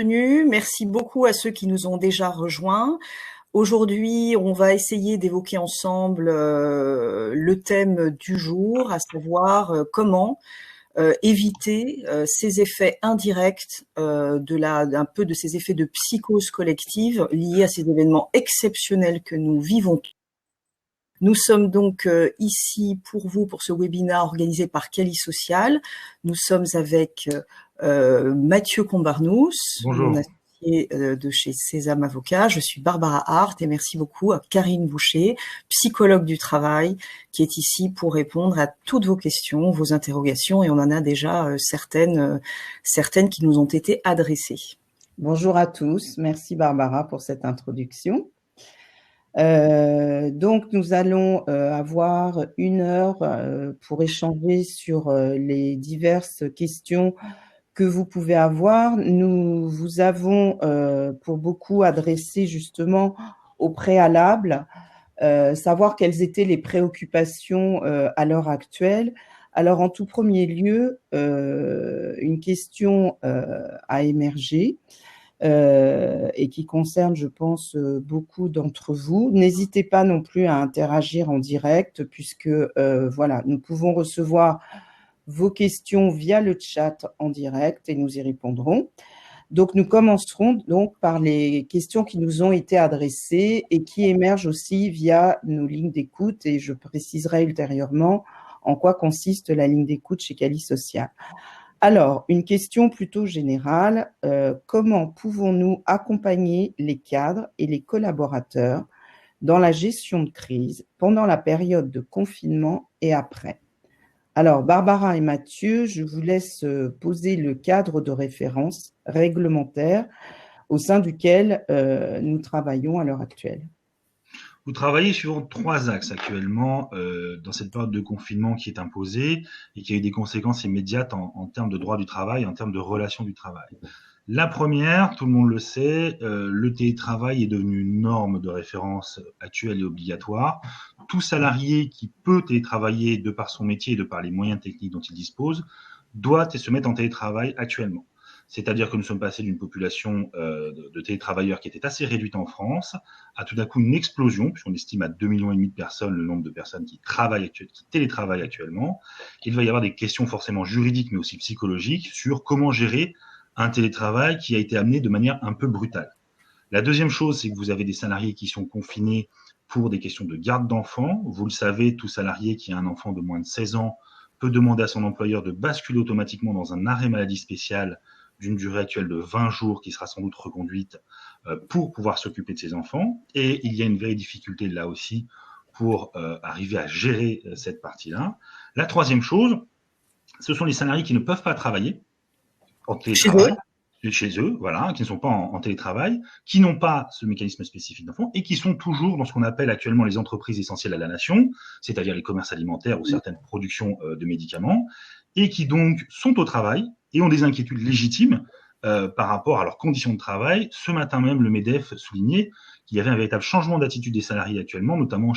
Merci beaucoup à ceux qui nous ont déjà rejoints. Aujourd'hui, on va essayer d'évoquer ensemble le thème du jour, à savoir comment éviter ces effets indirects d'un peu de ces effets de psychose collective liés à ces événements exceptionnels que nous vivons. Nous sommes donc ici pour vous pour ce webinaire organisé par Cali Social. Nous sommes avec Mathieu Combarnous, Bonjour. mon associé de chez Sésame Avocat. Je suis Barbara Hart et merci beaucoup à Karine Boucher, psychologue du travail, qui est ici pour répondre à toutes vos questions, vos interrogations, et on en a déjà certaines qui nous ont été adressées. Bonjour à tous, merci Barbara pour cette introduction. Donc nous allons avoir 1 heure pour échanger sur les diverses questions que vous pouvez avoir. Nous vous avons pour beaucoup adressé justement au préalable, savoir quelles étaient les préoccupations à l'heure actuelle. Alors en tout premier lieu, une question a émergé et qui concerne, je pense, beaucoup d'entre vous. N'hésitez pas non plus à interagir en direct puisque voilà, nous pouvons recevoir vos questions via le chat en direct et nous y répondrons. Donc, nous commencerons donc par les questions qui nous ont été adressées et qui émergent aussi via nos lignes d'écoute, et je préciserai ultérieurement en quoi consiste la ligne d'écoute chez Cali Social. Alors, une question plutôt générale, comment pouvons-nous accompagner les cadres et les collaborateurs dans la gestion de crise pendant la période de confinement et après? Alors, Barbara et Mathieu, je vous laisse poser le cadre de référence réglementaire au sein duquel nous travaillons à l'heure actuelle. Vous travaillez sur 3 axes actuellement dans cette période de confinement qui est imposée et qui a eu des conséquences immédiates en termes de droit du travail, en termes de relations du travail. La première, tout le monde le sait, le télétravail est devenu une norme de référence actuelle et obligatoire. Tout salarié qui peut télétravailler de par son métier et de par les moyens techniques dont il dispose doit se mettre en télétravail actuellement. C'est-à-dire que nous sommes passés d'une population de télétravailleurs qui était assez réduite en France à tout d'un coup une explosion, puisqu'on estime à 2,5 millions de personnes le nombre de personnes qui télétravaillent actuellement. Il va y avoir des questions forcément juridiques, mais aussi psychologiques, sur comment gérer un télétravail qui a été amené de manière un peu brutale. La deuxième chose, c'est que vous avez des salariés qui sont confinés pour des questions de garde d'enfants. Vous le savez, tout salarié qui a un enfant de moins de 16 ans peut demander à son employeur de basculer automatiquement dans un arrêt maladie spécial d'une durée actuelle de 20 jours qui sera sans doute reconduite pour pouvoir s'occuper de ses enfants. Et il y a une vraie difficulté là aussi pour arriver à gérer cette partie-là. La troisième chose, ce sont les salariés qui ne peuvent pas travailler en télétravail, chez eux, voilà, qui ne sont pas en télétravail, qui n'ont pas ce mécanisme spécifique d'enfant et qui sont toujours dans ce qu'on appelle actuellement les entreprises essentielles à la nation, c'est-à-dire les commerces alimentaires ou certaines productions de médicaments, et qui donc sont au travail et ont des inquiétudes légitimes par rapport à leurs conditions de travail. Ce matin même, le MEDEF soulignait qu'il y avait un véritable changement d'attitude des salariés actuellement, notamment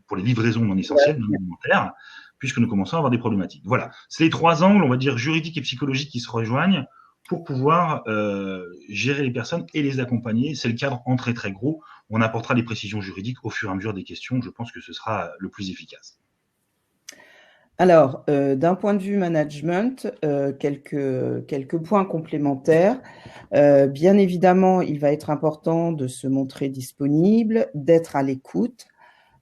pour les livraisons non essentielles, non alimentaires, puisque nous commençons à avoir des problématiques. Voilà, c'est les 3 angles, on va dire, juridiques et psychologiques qui se rejoignent pour pouvoir gérer les personnes et les accompagner. C'est le cadre en très très gros. On apportera des précisions juridiques au fur et à mesure des questions. Je pense que ce sera le plus efficace. Alors, d'un point de vue management, quelques points complémentaires. Bien évidemment, il va être important de se montrer disponible, d'être à l'écoute,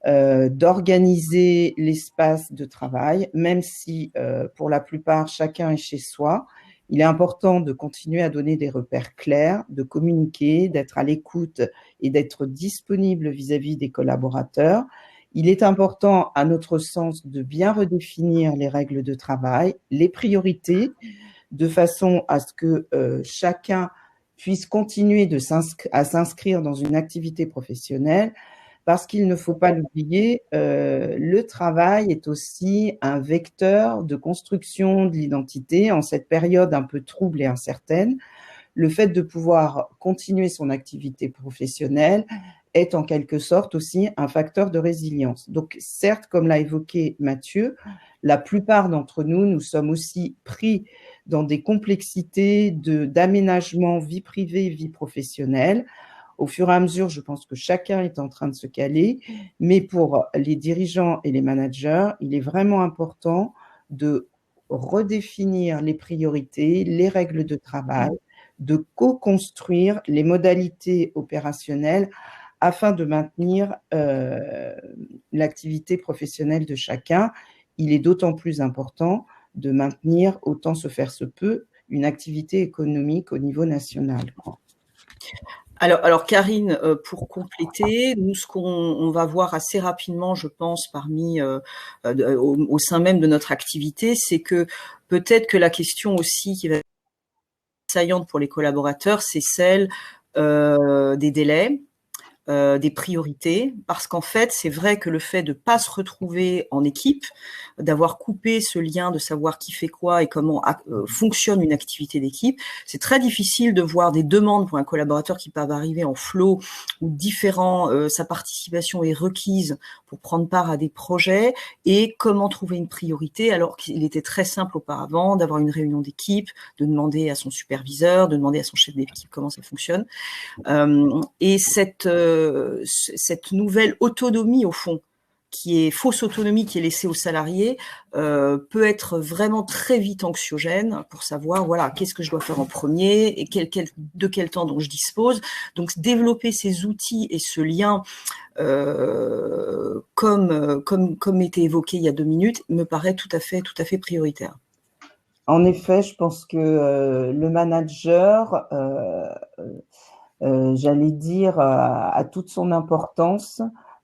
d'organiser l'espace de travail, même si pour la plupart, chacun est chez soi. Il est important de continuer à donner des repères clairs, de communiquer, d'être à l'écoute et d'être disponible vis-à-vis des collaborateurs. Il est important, à notre sens, de bien redéfinir les règles de travail, les priorités, de façon à ce que chacun puisse continuer à s'inscrire dans une activité professionnelle, parce qu'il ne faut pas l'oublier, le travail est aussi un vecteur de construction de l'identité en cette période un peu trouble et incertaine. Le fait de pouvoir continuer son activité professionnelle est en quelque sorte aussi un facteur de résilience. Donc certes, comme l'a évoqué Mathieu, la plupart d'entre nous, nous sommes aussi pris dans des complexités d'aménagement vie privée, vie professionnelle. Au fur et à mesure, je pense que chacun est en train de se caler, mais pour les dirigeants et les managers, il est vraiment important de redéfinir les priorités, les règles de travail, de co-construire les modalités opérationnelles afin de maintenir l'activité professionnelle de chacun. Il est d'autant plus important de maintenir, autant se faire se peut, une activité économique au niveau national. Alors Karine, pour compléter, nous ce qu'on va voir assez rapidement, je pense, parmi au sein même de notre activité, c'est que peut-être que la question aussi qui va être saillante pour les collaborateurs, c'est celle des délais, des priorités, parce qu'en fait, c'est vrai que le fait de pas se retrouver en équipe, d'avoir coupé ce lien, de savoir qui fait quoi et comment fonctionne une activité d'équipe, c'est très difficile de voir des demandes pour un collaborateur qui peuvent arriver en flow ou différents, sa participation est requise pour prendre part à des projets et comment trouver une priorité alors qu'il était très simple auparavant d'avoir une réunion d'équipe, de demander à son superviseur, de demander à son chef d'équipe comment ça fonctionne. Et cette nouvelle autonomie, au fond, qui est fausse autonomie qui est laissée aux salariés, peut être vraiment très vite anxiogène pour savoir, voilà, qu'est-ce que je dois faire en premier et de quel temps dont je dispose. Donc, développer ces outils et ce lien, comme était évoqué il y a 2 minutes, me paraît tout à fait prioritaire. En effet, je pense que le manager, j'allais dire, a toute son importance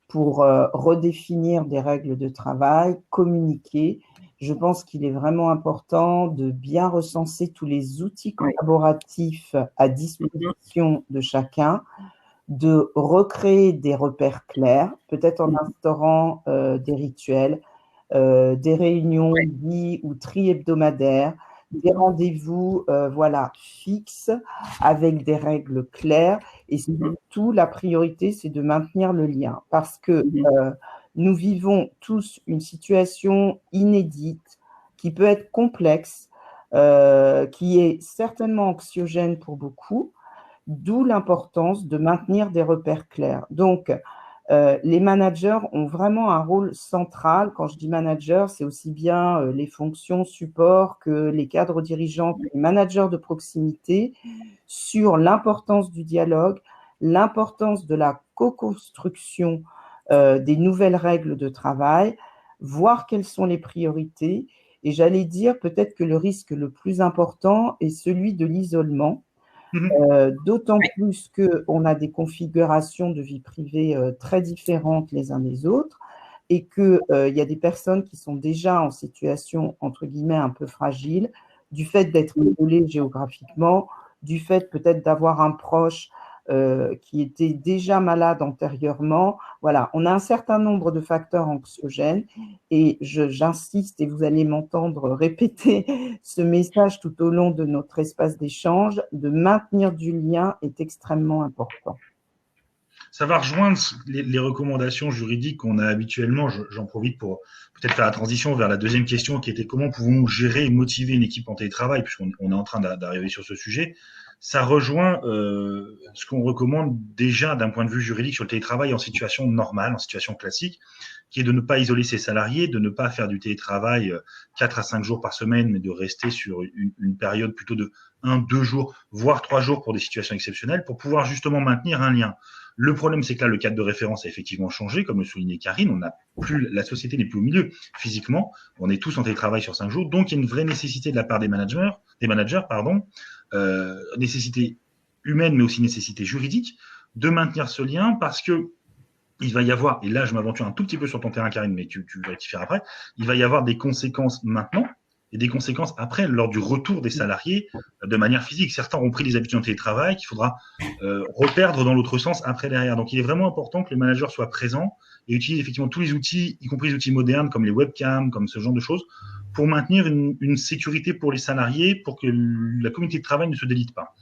pour redéfinir des règles de travail, communiquer. Je pense qu'il est vraiment important de bien recenser tous les outils collaboratifs à disposition de chacun, de recréer des repères clairs, peut-être en instaurant des rituels, des réunions bi- ou tri-hebdomadaires, des rendez-vous fixes avec des règles claires. Et surtout, la priorité, c'est de maintenir le lien parce que nous vivons tous une situation inédite qui peut être complexe, qui est certainement anxiogène pour beaucoup, d'où l'importance de maintenir des repères clairs. Donc, les managers ont vraiment un rôle central. Quand je dis manager, c'est aussi bien les fonctions support que les cadres dirigeants, que les managers de proximité, sur l'importance du dialogue, l'importance de la co-construction des nouvelles règles de travail, voir quelles sont les priorités. Et j'allais dire peut-être que le risque le plus important est celui de l'isolement. D'autant plus qu'on a des configurations de vie privée très différentes les uns des autres et qu'il y a des personnes qui sont déjà en situation, entre guillemets, un peu fragile, du fait d'être isolées géographiquement, du fait peut-être d'avoir un proche qui était déjà malade antérieurement. Voilà, on a un certain nombre de facteurs anxiogènes et j'insiste, et vous allez m'entendre répéter ce message tout au long de notre espace d'échange, de maintenir du lien est extrêmement important. Ça va rejoindre les recommandations juridiques qu'on a habituellement. J'en profite pour peut-être faire la transition vers la deuxième question qui était comment pouvons-nous gérer et motiver une équipe en télétravail, puisqu'on est en train d'arriver sur ce sujet. Ça rejoint ce qu'on recommande déjà d'un point de vue juridique sur le télétravail en situation normale, en situation classique, qui est de ne pas isoler ses salariés, de ne pas faire du télétravail 4 à 5 jours par semaine, mais de rester sur une période plutôt de 1-2 jours, voire 3 jours pour des situations exceptionnelles, pour pouvoir justement maintenir un lien. Le problème, c'est que là, le cadre de référence a effectivement changé, comme le soulignait Karine. La société n'est plus au milieu physiquement. On est tous en télétravail sur 5 jours. Donc, il y a une vraie nécessité de la part des managers, nécessité humaine, mais aussi nécessité juridique, de maintenir ce lien parce que il va y avoir, et là, je m'aventure un tout petit peu sur ton terrain, Karine, mais tu vas t'y faire après, il va y avoir des conséquences maintenant et des conséquences après lors du retour des salariés de manière physique. Certains ont pris des habitudes en télétravail qu'il faudra reperdre dans l'autre sens après derrière. Donc, il est vraiment important que le manager soit présent et utilise effectivement tous les outils, y compris les outils modernes comme les webcams, comme ce genre de choses, pour maintenir une sécurité pour les salariés, pour que la communauté de travail ne se délite pas.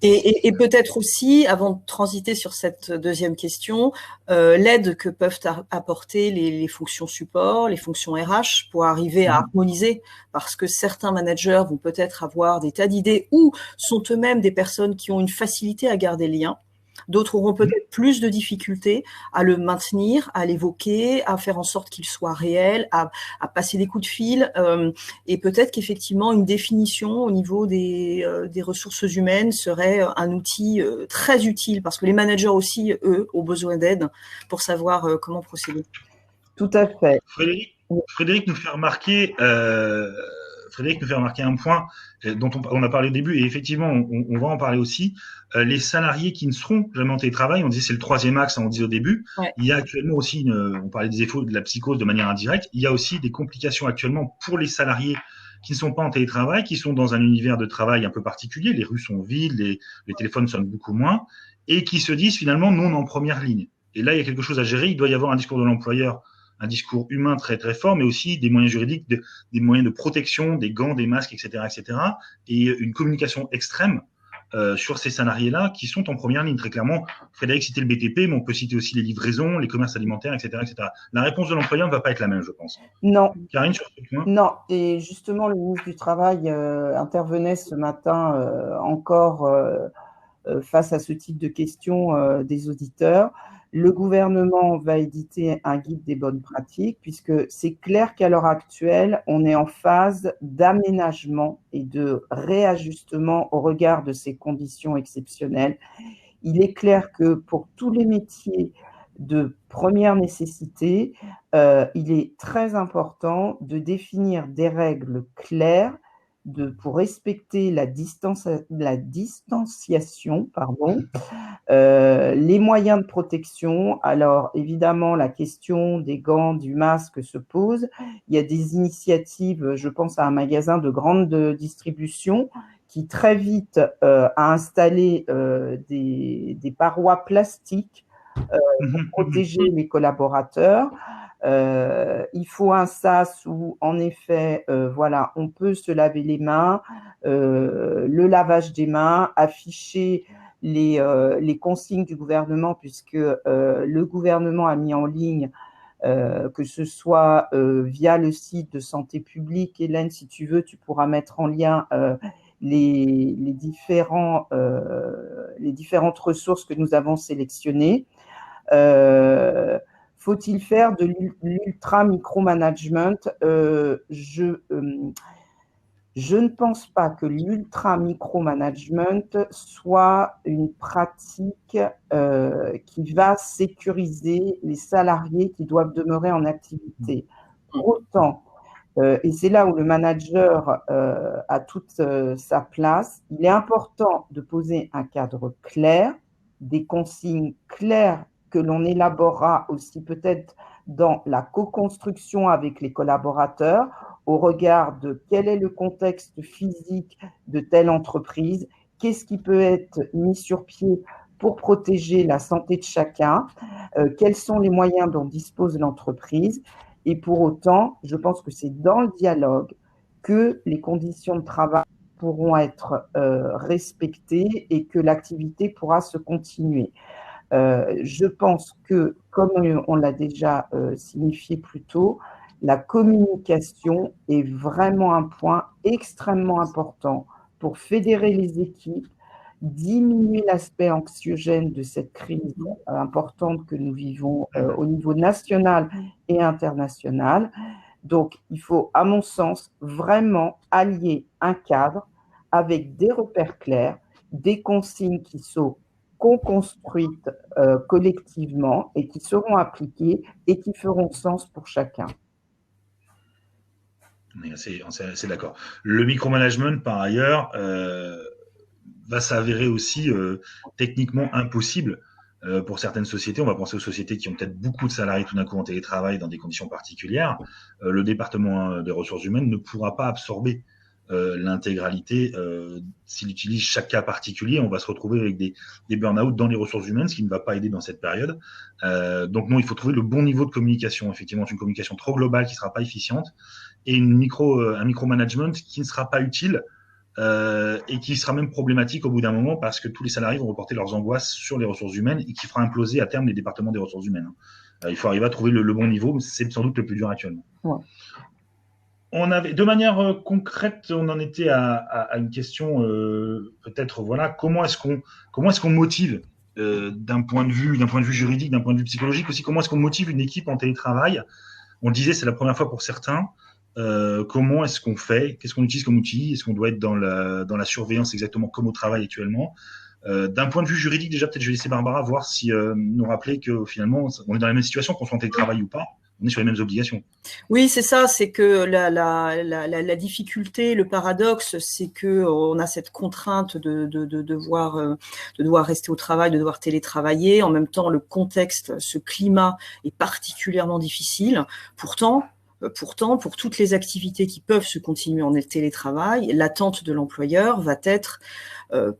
Et peut-être aussi, avant de transiter sur cette deuxième question, l'aide que peuvent apporter les fonctions support, les fonctions RH pour arriver à harmoniser, parce que certains managers vont peut-être avoir des tas d'idées ou sont eux-mêmes des personnes qui ont une facilité à garder le lien. D'autres auront peut-être plus de difficultés à le maintenir, à l'évoquer, à faire en sorte qu'il soit réel, à passer des coups de fil. Et peut-être qu'effectivement, une définition au niveau des ressources humaines serait un outil très utile, parce que les managers aussi, eux, ont besoin d'aide pour savoir comment procéder. Tout à fait. Frédéric nous fait remarquer un point dont on a parlé au début, et effectivement, on va en parler aussi. Les salariés qui ne seront jamais en télétravail, on disait c'est le troisième axe, on disait au début. Ouais. Il y a actuellement aussi, on parlait des effets de la psychose de manière indirecte, il y a aussi des complications actuellement pour les salariés qui ne sont pas en télétravail, qui sont dans un univers de travail un peu particulier, les rues sont vides, les téléphones sonnent beaucoup moins, et qui se disent finalement non en première ligne. Et là, il y a quelque chose à gérer, il doit y avoir un discours de l'employeur, un discours humain très très fort, mais aussi des moyens juridiques, des moyens de protection, des gants, des masques, etc., et une communication extrême sur ces salariés-là qui sont en première ligne. Très clairement, Frédéric citait le BTP, mais on peut citer aussi les livraisons, les commerces alimentaires, etc., etc. La réponse de l'employeur ne va pas être la même, je pense. Non. Karine, sur ce point ? Non, et justement, le ministre du Travail intervenait ce matin encore face à ce type de questions des auditeurs. Le gouvernement va éditer un guide des bonnes pratiques, puisque c'est clair qu'à l'heure actuelle, on est en phase d'aménagement et de réajustement au regard de ces conditions exceptionnelles. Il est clair que pour tous les métiers de première nécessité, il est très important de définir des règles claires pour respecter la distanciation, les moyens de protection. Alors, évidemment, la question des gants, du masque se pose. Il y a des initiatives, je pense à un magasin de grande distribution qui très vite a installé des parois plastiques pour protéger les collaborateurs. Il faut un sas où, en effet, voilà, on peut se laver les mains, le lavage des mains, afficher les consignes du gouvernement, puisque le gouvernement a mis en ligne, que ce soit via le site de Santé publique. Hélène, si tu veux, tu pourras mettre en lien les différentes ressources que nous avons sélectionnées. Faut-il faire de l'ultra-micromanagement ? Je ne pense pas que l'ultra-micromanagement soit une pratique qui va sécuriser les salariés qui doivent demeurer en activité. Pour autant, et c'est là où le manager a toute sa place, il est important de poser un cadre clair, des consignes claires que l'on élaborera aussi peut-être dans la co-construction avec les collaborateurs au regard de quel est le contexte physique de telle entreprise, qu'est-ce qui peut être mis sur pied pour protéger la santé de chacun, quels sont les moyens dont dispose l'entreprise. Et pour autant, je pense que c'est dans le dialogue que les conditions de travail pourront être respectées et que l'activité pourra se continuer. Je pense que, comme on l'a déjà signifié plus tôt, la communication est vraiment un point extrêmement important pour fédérer les équipes, diminuer l'aspect anxiogène de cette crise importante que nous vivons au niveau national et international. Donc, il faut, à mon sens, vraiment allier un cadre avec des repères clairs, des consignes qui sont co-construites collectivement et qui seront appliquées et qui feront sens pour chacun. C'est d'accord. Le micromanagement, par ailleurs, va s'avérer aussi techniquement impossible pour certaines sociétés. On va penser aux sociétés qui ont peut-être beaucoup de salariés tout d'un coup en télétravail dans des conditions particulières. Le département des ressources humaines ne pourra pas absorber l'intégralité. S'il utilise chaque cas particulier, on va se retrouver avec des burn-out dans les ressources humaines, ce qui ne va pas aider dans cette période. Donc non, il faut trouver le bon niveau de communication. Effectivement, c'est une communication trop globale qui ne sera pas efficiente et un micromanagement qui ne sera pas utile et qui sera même problématique au bout d'un moment parce que tous les salariés vont reporter leurs angoisses sur les ressources humaines et qui fera imploser à terme les départements des ressources humaines. Il faut arriver à trouver le bon niveau, mais c'est sans doute le plus dur actuellement. Ouais. On avait, de manière concrète, on en était à une question peut-être, voilà, comment est-ce qu'on motive d'un point de vue juridique, d'un point de vue psychologique aussi, comment est-ce qu'on motive une équipe en télétravail? On le disait, c'est la première fois pour certains. Comment est-ce qu'on fait? Qu'est-ce qu'on utilise comme outil? Est-ce qu'on doit être dans la surveillance exactement comme au travail actuellement? D'un point de vue juridique, déjà, peut-être je vais laisser Barbara voir si nous rappeler que finalement, on est dans la même situation, qu'on soit en télétravail ou pas. On est sur les mêmes obligations. Oui, c'est ça, c'est que la difficulté, le paradoxe, c'est que on a cette contrainte de devoir rester au travail, de devoir télétravailler. En même temps, le contexte, ce climat est particulièrement difficile. Pourtant, pour toutes les activités qui peuvent se continuer en télétravail, l'attente de l'employeur va être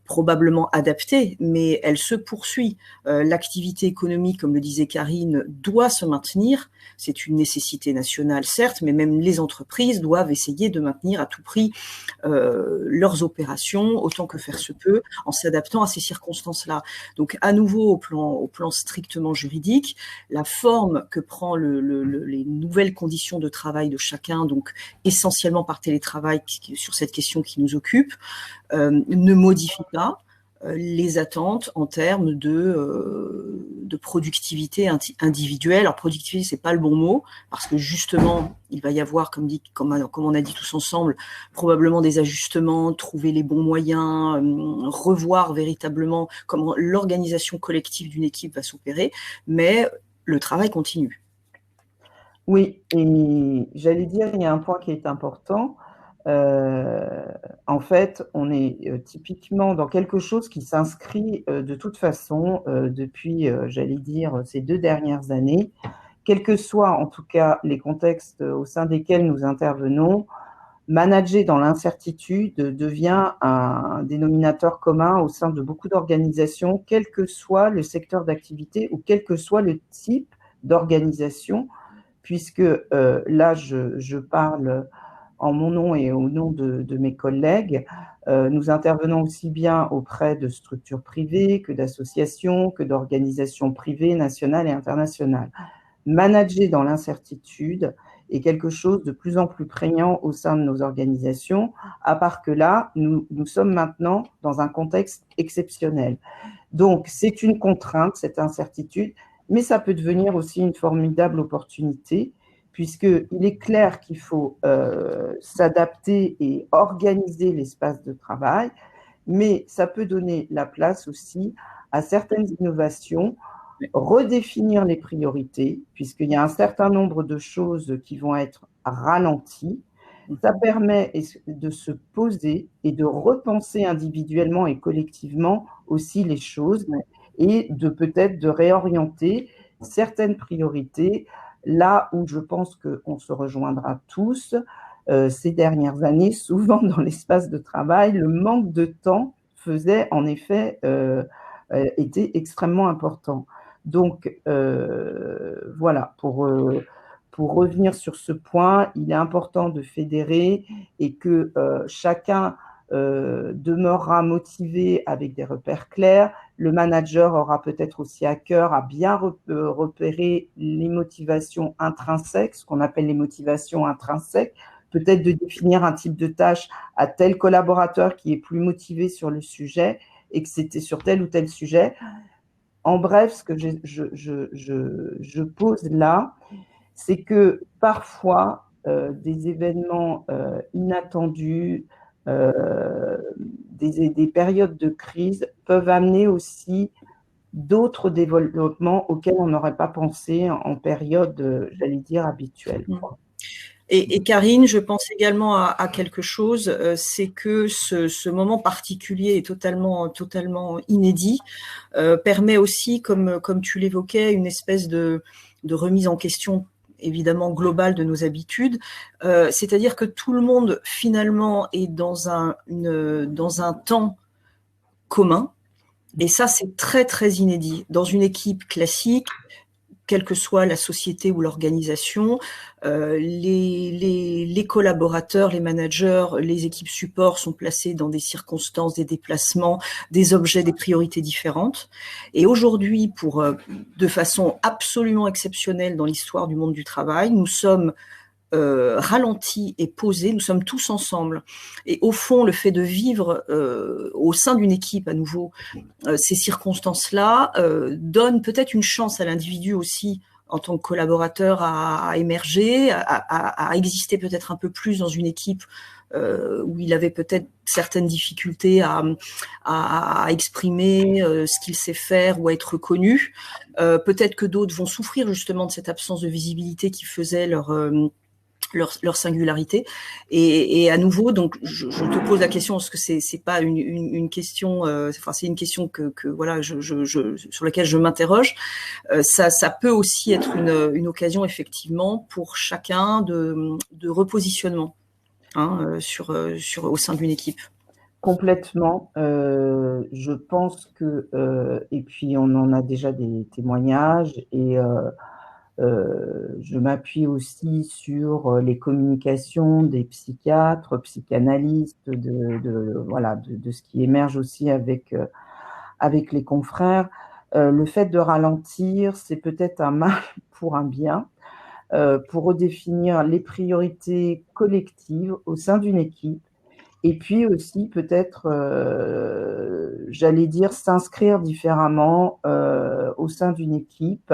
probablement adaptée, mais elle se poursuit. L'activité économique, comme le disait Karine, doit se maintenir. C'est une nécessité nationale, certes, mais même les entreprises doivent essayer de maintenir à tout prix leurs opérations, autant que faire se peut, en s'adaptant à ces circonstances-là. Donc, à nouveau, au plan strictement juridique, la forme que prend les nouvelles conditions de travail de chacun, donc essentiellement par télétravail, sur cette question qui nous occupe, ne modifie pas les attentes en termes de productivité individuelle. Alors, productivité, c'est pas le bon mot, parce que justement, il va y avoir, comme on a dit tous ensemble, probablement des ajustements, trouver les bons moyens, revoir véritablement comment l'organisation collective d'une équipe va s'opérer, mais le travail continue. Oui, et j'allais dire, il y a un point qui est important. En fait, on est typiquement dans quelque chose qui s'inscrit de toute façon depuis, j'allais dire, ces 2 dernières années, quels que soient en tout cas les contextes au sein desquels nous intervenons. Manager dans l'incertitude devient un dénominateur commun au sein de beaucoup d'organisations, quel que soit le secteur d'activité ou quel que soit le type d'organisation, puisque là, je parle en mon nom et au nom de mes collègues. Nous intervenons aussi bien auprès de structures privées que d'associations, que d'organisations privées, nationales et internationales. Manager dans l'incertitude est quelque chose de plus en plus prégnant au sein de nos organisations, à part que là, nous sommes maintenant dans un contexte exceptionnel. Donc, c'est une contrainte, cette incertitude, mais ça peut devenir aussi une formidable opportunité, puisqu'il est clair qu'il faut s'adapter et organiser l'espace de travail, mais ça peut donner la place aussi à certaines innovations, redéfinir les priorités, puisqu'il y a un certain nombre de choses qui vont être ralenties. Ça permet de se poser et de repenser individuellement et collectivement aussi les choses et de peut-être de réorienter certaines priorités là où je pense qu'on se rejoindra tous. Ces dernières années, souvent dans l'espace de travail, le manque de temps faisait en effet était extrêmement important. Donc, voilà, pour revenir sur ce point, il est important de fédérer et que chacun demeurera motivé avec des repères clairs. Le manager aura peut-être aussi à cœur à bien repérer les motivations intrinsèques, ce qu'on appelle les motivations intrinsèques, peut-être de définir un type de tâche à tel collaborateur qui est plus motivé sur le sujet et que c'était sur tel ou tel sujet. En bref, ce que je pose là, c'est que parfois, des événements inattendus, des périodes de crise peuvent amener aussi d'autres développements auxquels on n'aurait pas pensé en période, j'allais dire, habituelle. Et Karine, je pense également à quelque chose, c'est que ce moment particulier est totalement inédit, permet aussi, comme tu l'évoquais, une espèce de remise en question évidemment global de nos habitudes, c'est-à-dire que tout le monde finalement est dans un temps commun, et ça c'est très très inédit. Dans une équipe classique, quelle que soit la société ou l'organisation, les collaborateurs, les managers, les équipes support sont placés dans des circonstances, des déplacements, des objets, des priorités différentes. Et aujourd'hui, de façon absolument exceptionnelle dans l'histoire du monde du travail, nous sommes ralentis et posés, nous sommes tous ensemble. Et au fond, le fait de vivre au sein d'une équipe à nouveau ces circonstances-là donne peut-être une chance à l'individu aussi en tant que collaborateur à émerger, à exister peut-être un peu plus dans une équipe où il avait peut-être certaines difficultés à exprimer ce qu'il sait faire ou à être reconnu. Peut-être que d'autres vont souffrir justement de cette absence de visibilité qui faisait leur singularité. Et à nouveau, donc je te pose la question parce que c'est pas une question, enfin c'est une question que voilà, sur laquelle je m'interroge. Ça peut aussi être une occasion effectivement pour chacun de repositionnement au sein d'une équipe. Complètement. Je pense que et puis on en a déjà des témoignages et je m'appuie aussi sur les communications des psychiatres, psychanalystes, de ce qui émerge aussi avec les confrères. Le fait de ralentir, c'est peut-être un mal pour un bien, pour redéfinir les priorités collectives au sein d'une équipe. Et puis aussi peut-être, j'allais dire, s'inscrire différemment au sein d'une équipe.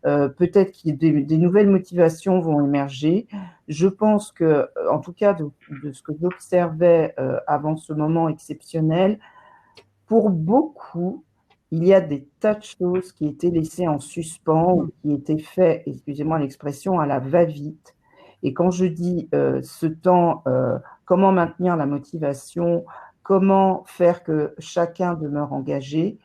Peut-être que des nouvelles motivations vont émerger. Je pense que, en tout cas, de ce que j'observais avant ce moment exceptionnel, pour beaucoup, il y a des tas de choses qui étaient laissées en suspens ou qui étaient faites, excusez-moi l'expression, à la va-vite. Et quand je dis ce temps, comment maintenir la motivation, comment faire que chacun demeure engagé,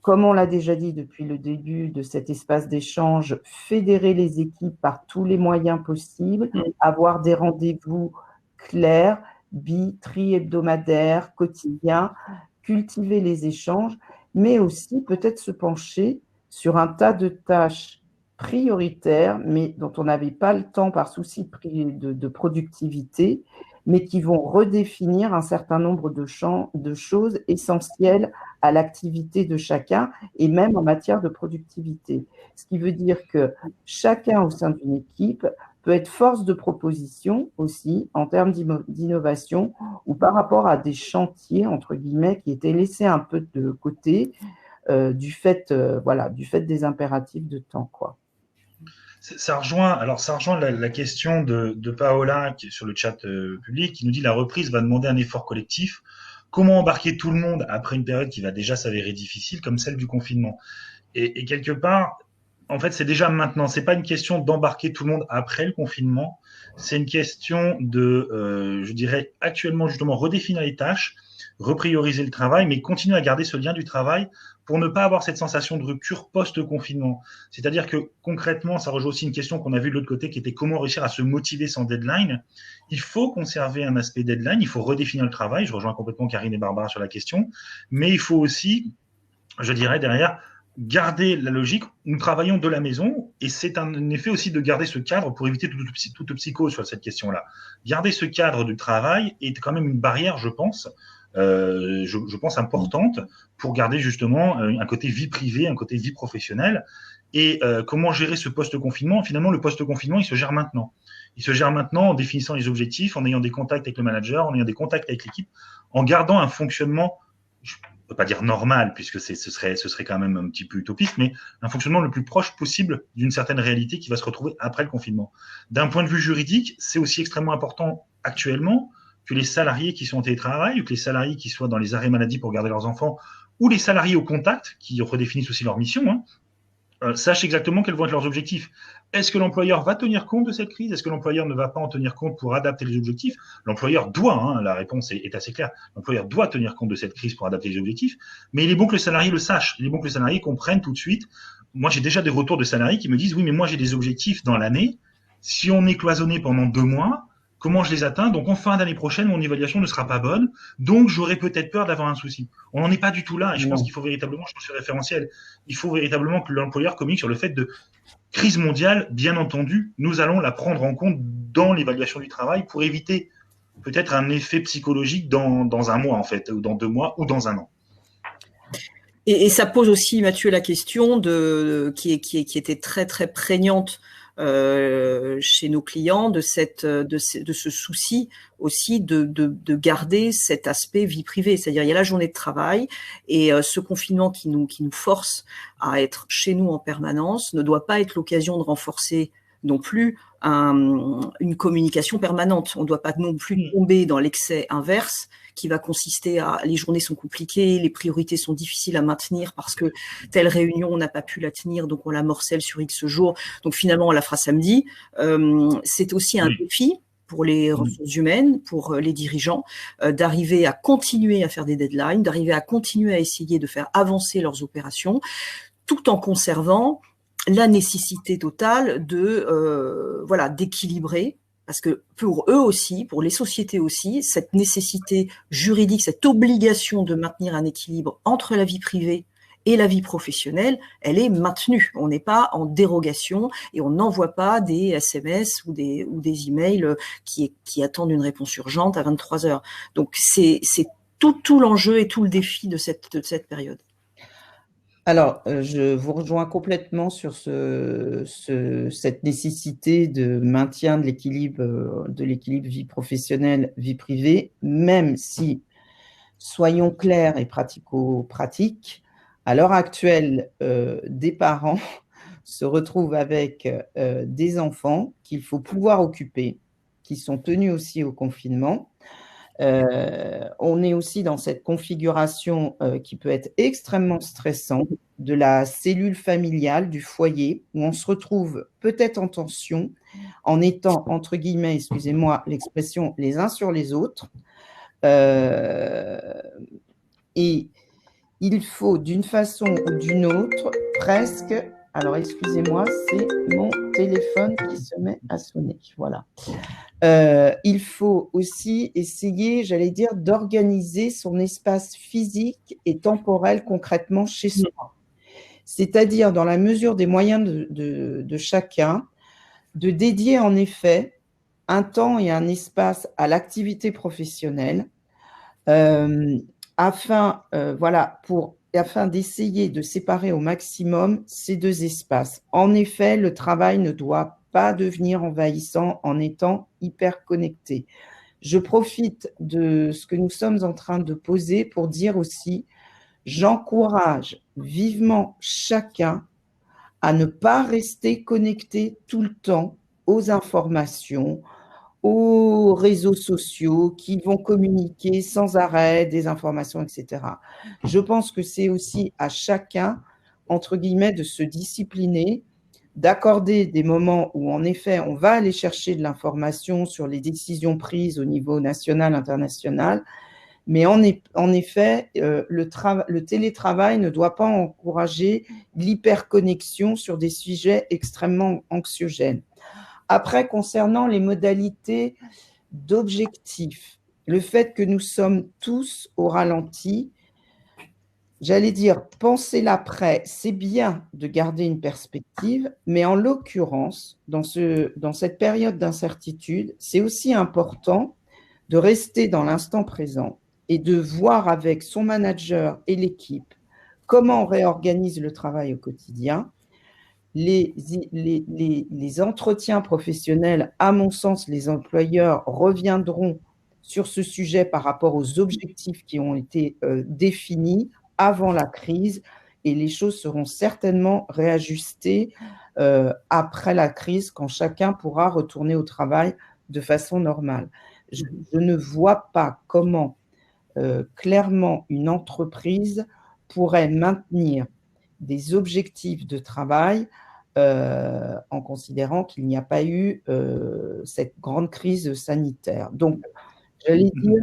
comme on l'a déjà dit depuis le début de cet espace d'échange, fédérer les équipes par tous les moyens possibles, avoir des rendez-vous clairs, tri-hebdomadaires, quotidiens, cultiver les échanges, mais aussi peut-être se pencher sur un tas de tâches prioritaires, mais dont on n'avait pas le temps par souci de productivité, mais qui vont redéfinir un certain nombre de choses essentielles à l'activité de chacun et même en matière de productivité. Ce qui veut dire que chacun au sein d'une équipe peut être force de proposition aussi en termes d'innovation ou par rapport à des chantiers, entre guillemets, qui étaient laissés un peu de côté du fait des impératifs de temps, quoi. Ça rejoint la question de Paola qui est sur le chat public qui nous dit la reprise va demander un effort collectif. Comment embarquer tout le monde après une période qui va déjà s'avérer difficile comme celle du confinement? Et quelque part, en fait, c'est déjà maintenant. C'est pas une question d'embarquer tout le monde après le confinement. C'est une question de, je dirais, actuellement justement redéfinir les tâches, reprioriser le travail, mais continuer à garder ce lien du travail pour ne pas avoir cette sensation de rupture post-confinement. C'est-à-dire que concrètement, ça rejoint aussi une question qu'on a vue de l'autre côté qui était comment réussir à se motiver sans deadline. Il faut conserver un aspect deadline, il faut redéfinir le travail. Je rejoins complètement Karine et Barbara sur la question, mais il faut aussi, je dirais, derrière, garder la logique. Nous travaillons de la maison et c'est un effet aussi de garder ce cadre pour éviter toute psychose sur cette question-là. Garder ce cadre du travail est quand même une barrière, je pense, importante pour garder justement un côté vie privée, un côté vie professionnelle. Et comment gérer ce post-confinement? Finalement, le post-confinement, il se gère maintenant. Il se gère maintenant en définissant les objectifs, en ayant des contacts avec le manager, en ayant des contacts avec l'équipe, en gardant un fonctionnement, je ne peux pas dire normal, puisque ce serait quand même un petit peu utopiste, mais un fonctionnement le plus proche possible d'une certaine réalité qui va se retrouver après le confinement. D'un point de vue juridique, c'est aussi extrêmement important actuellement que les salariés qui sont en télétravail ou que les salariés qui soient dans les arrêts maladie pour garder leurs enfants ou les salariés au contact qui redéfinissent aussi leur mission, sachent exactement quels vont être leurs objectifs. Est-ce que l'employeur va tenir compte de cette crise? Est-ce que l'employeur ne va pas en tenir compte pour adapter les objectifs? L'employeur doit, la réponse est assez claire, l'employeur doit tenir compte de cette crise pour adapter les objectifs, mais il est bon que le salarié le sache, il est bon que le salarié comprenne tout de suite moi, j'ai déjà des retours de salariés qui me disent, oui, mais moi, j'ai des objectifs dans l'année. Si on est cloisonné pendant 2 mois, comment je les atteins? Donc, en fin d'année prochaine, mon évaluation ne sera pas bonne. Donc, j'aurais peut-être peur d'avoir un souci. On n'en est pas du tout là. Et je pense qu'il faut véritablement, je pense que c'est référentiel, il faut véritablement que l'employeur communique sur le fait de crise mondiale, bien entendu, nous allons la prendre en compte dans l'évaluation du travail pour éviter peut-être un effet psychologique dans un mois, en fait, ou dans 2 mois, ou dans un an. Et ça pose aussi, Mathieu, la question qui était très très prégnante chez nos clients de ce souci aussi de garder cet aspect vie privée. C'est-à-dire, il y a la journée de travail et ce confinement qui nous force à être chez nous en permanence ne doit pas être l'occasion de renforcer non plus une communication permanente. On ne doit pas non plus tomber dans l'excès inverse qui va consister à les journées sont compliquées, les priorités sont difficiles à maintenir parce que telle réunion on n'a pas pu la tenir, donc on la morcelle sur X jours, donc finalement on la fera samedi. C'est aussi un défi pour les ressources humaines, pour les dirigeants, d'arriver à continuer à faire des deadlines, d'arriver à continuer à essayer de faire avancer leurs opérations, tout en conservant la nécessité totale d'équilibrer. Parce que pour eux aussi, pour les sociétés aussi, cette nécessité juridique, cette obligation de maintenir un équilibre entre la vie privée et la vie professionnelle, elle est maintenue. On n'est pas en dérogation et on n'envoie pas des SMS ou des emails qui attendent une réponse urgente à 23 heures. Donc c'est tout l'enjeu et tout le défi de cette période. Alors, je vous rejoins complètement sur cette nécessité de maintien de l'équilibre vie professionnelle, vie privée, même si, soyons clairs et pratico-pratiques, à l'heure actuelle, des parents se retrouvent avec des enfants qu'il faut pouvoir occuper, qui sont tenus aussi au confinement. On est aussi dans cette configuration qui peut être extrêmement stressante de la cellule familiale, du foyer, où on se retrouve peut-être en tension, en étant, entre guillemets, excusez-moi l'expression, les uns sur les autres. Et il faut, d'une façon ou d'une autre, presque... Alors, excusez-moi, c'est mon téléphone qui se met à sonner. Voilà. Il faut aussi essayer, j'allais dire, d'organiser son espace physique et temporel concrètement chez soi. C'est-à-dire, dans la mesure des moyens de chacun, de dédier en effet un temps et un espace à l'activité professionnelle afin d'essayer de séparer au maximum ces deux espaces. En effet, le travail ne doit pas devenir envahissant en étant hyper connecté. Je profite de ce que nous sommes en train de poser pour dire aussi, j'encourage vivement chacun à ne pas rester connecté tout le temps aux informations, aux réseaux sociaux qui vont communiquer sans arrêt des informations, etc. Je pense que c'est aussi à chacun, entre guillemets, de se discipliner, d'accorder des moments où, en effet, on va aller chercher de l'information sur les décisions prises au niveau national, international, mais en effet, le télétravail ne doit pas encourager l'hyperconnexion sur des sujets extrêmement anxiogènes. Après, concernant les modalités d'objectifs, le fait que nous sommes tous au ralenti, j'allais dire, penser l'après, c'est bien de garder une perspective, mais en l'occurrence, dans cette période d'incertitude, c'est aussi important de rester dans l'instant présent et de voir avec son manager et l'équipe comment on réorganise le travail au quotidien. Les entretiens professionnels, à mon sens, les employeurs reviendront sur ce sujet par rapport aux objectifs qui ont été définis avant la crise et les choses seront certainement réajustées après la crise quand chacun pourra retourner au travail de façon normale. Je ne vois pas comment clairement une entreprise pourrait maintenir des objectifs de travail en considérant qu'il n'y a pas eu cette grande crise sanitaire. Donc, j'allais dire,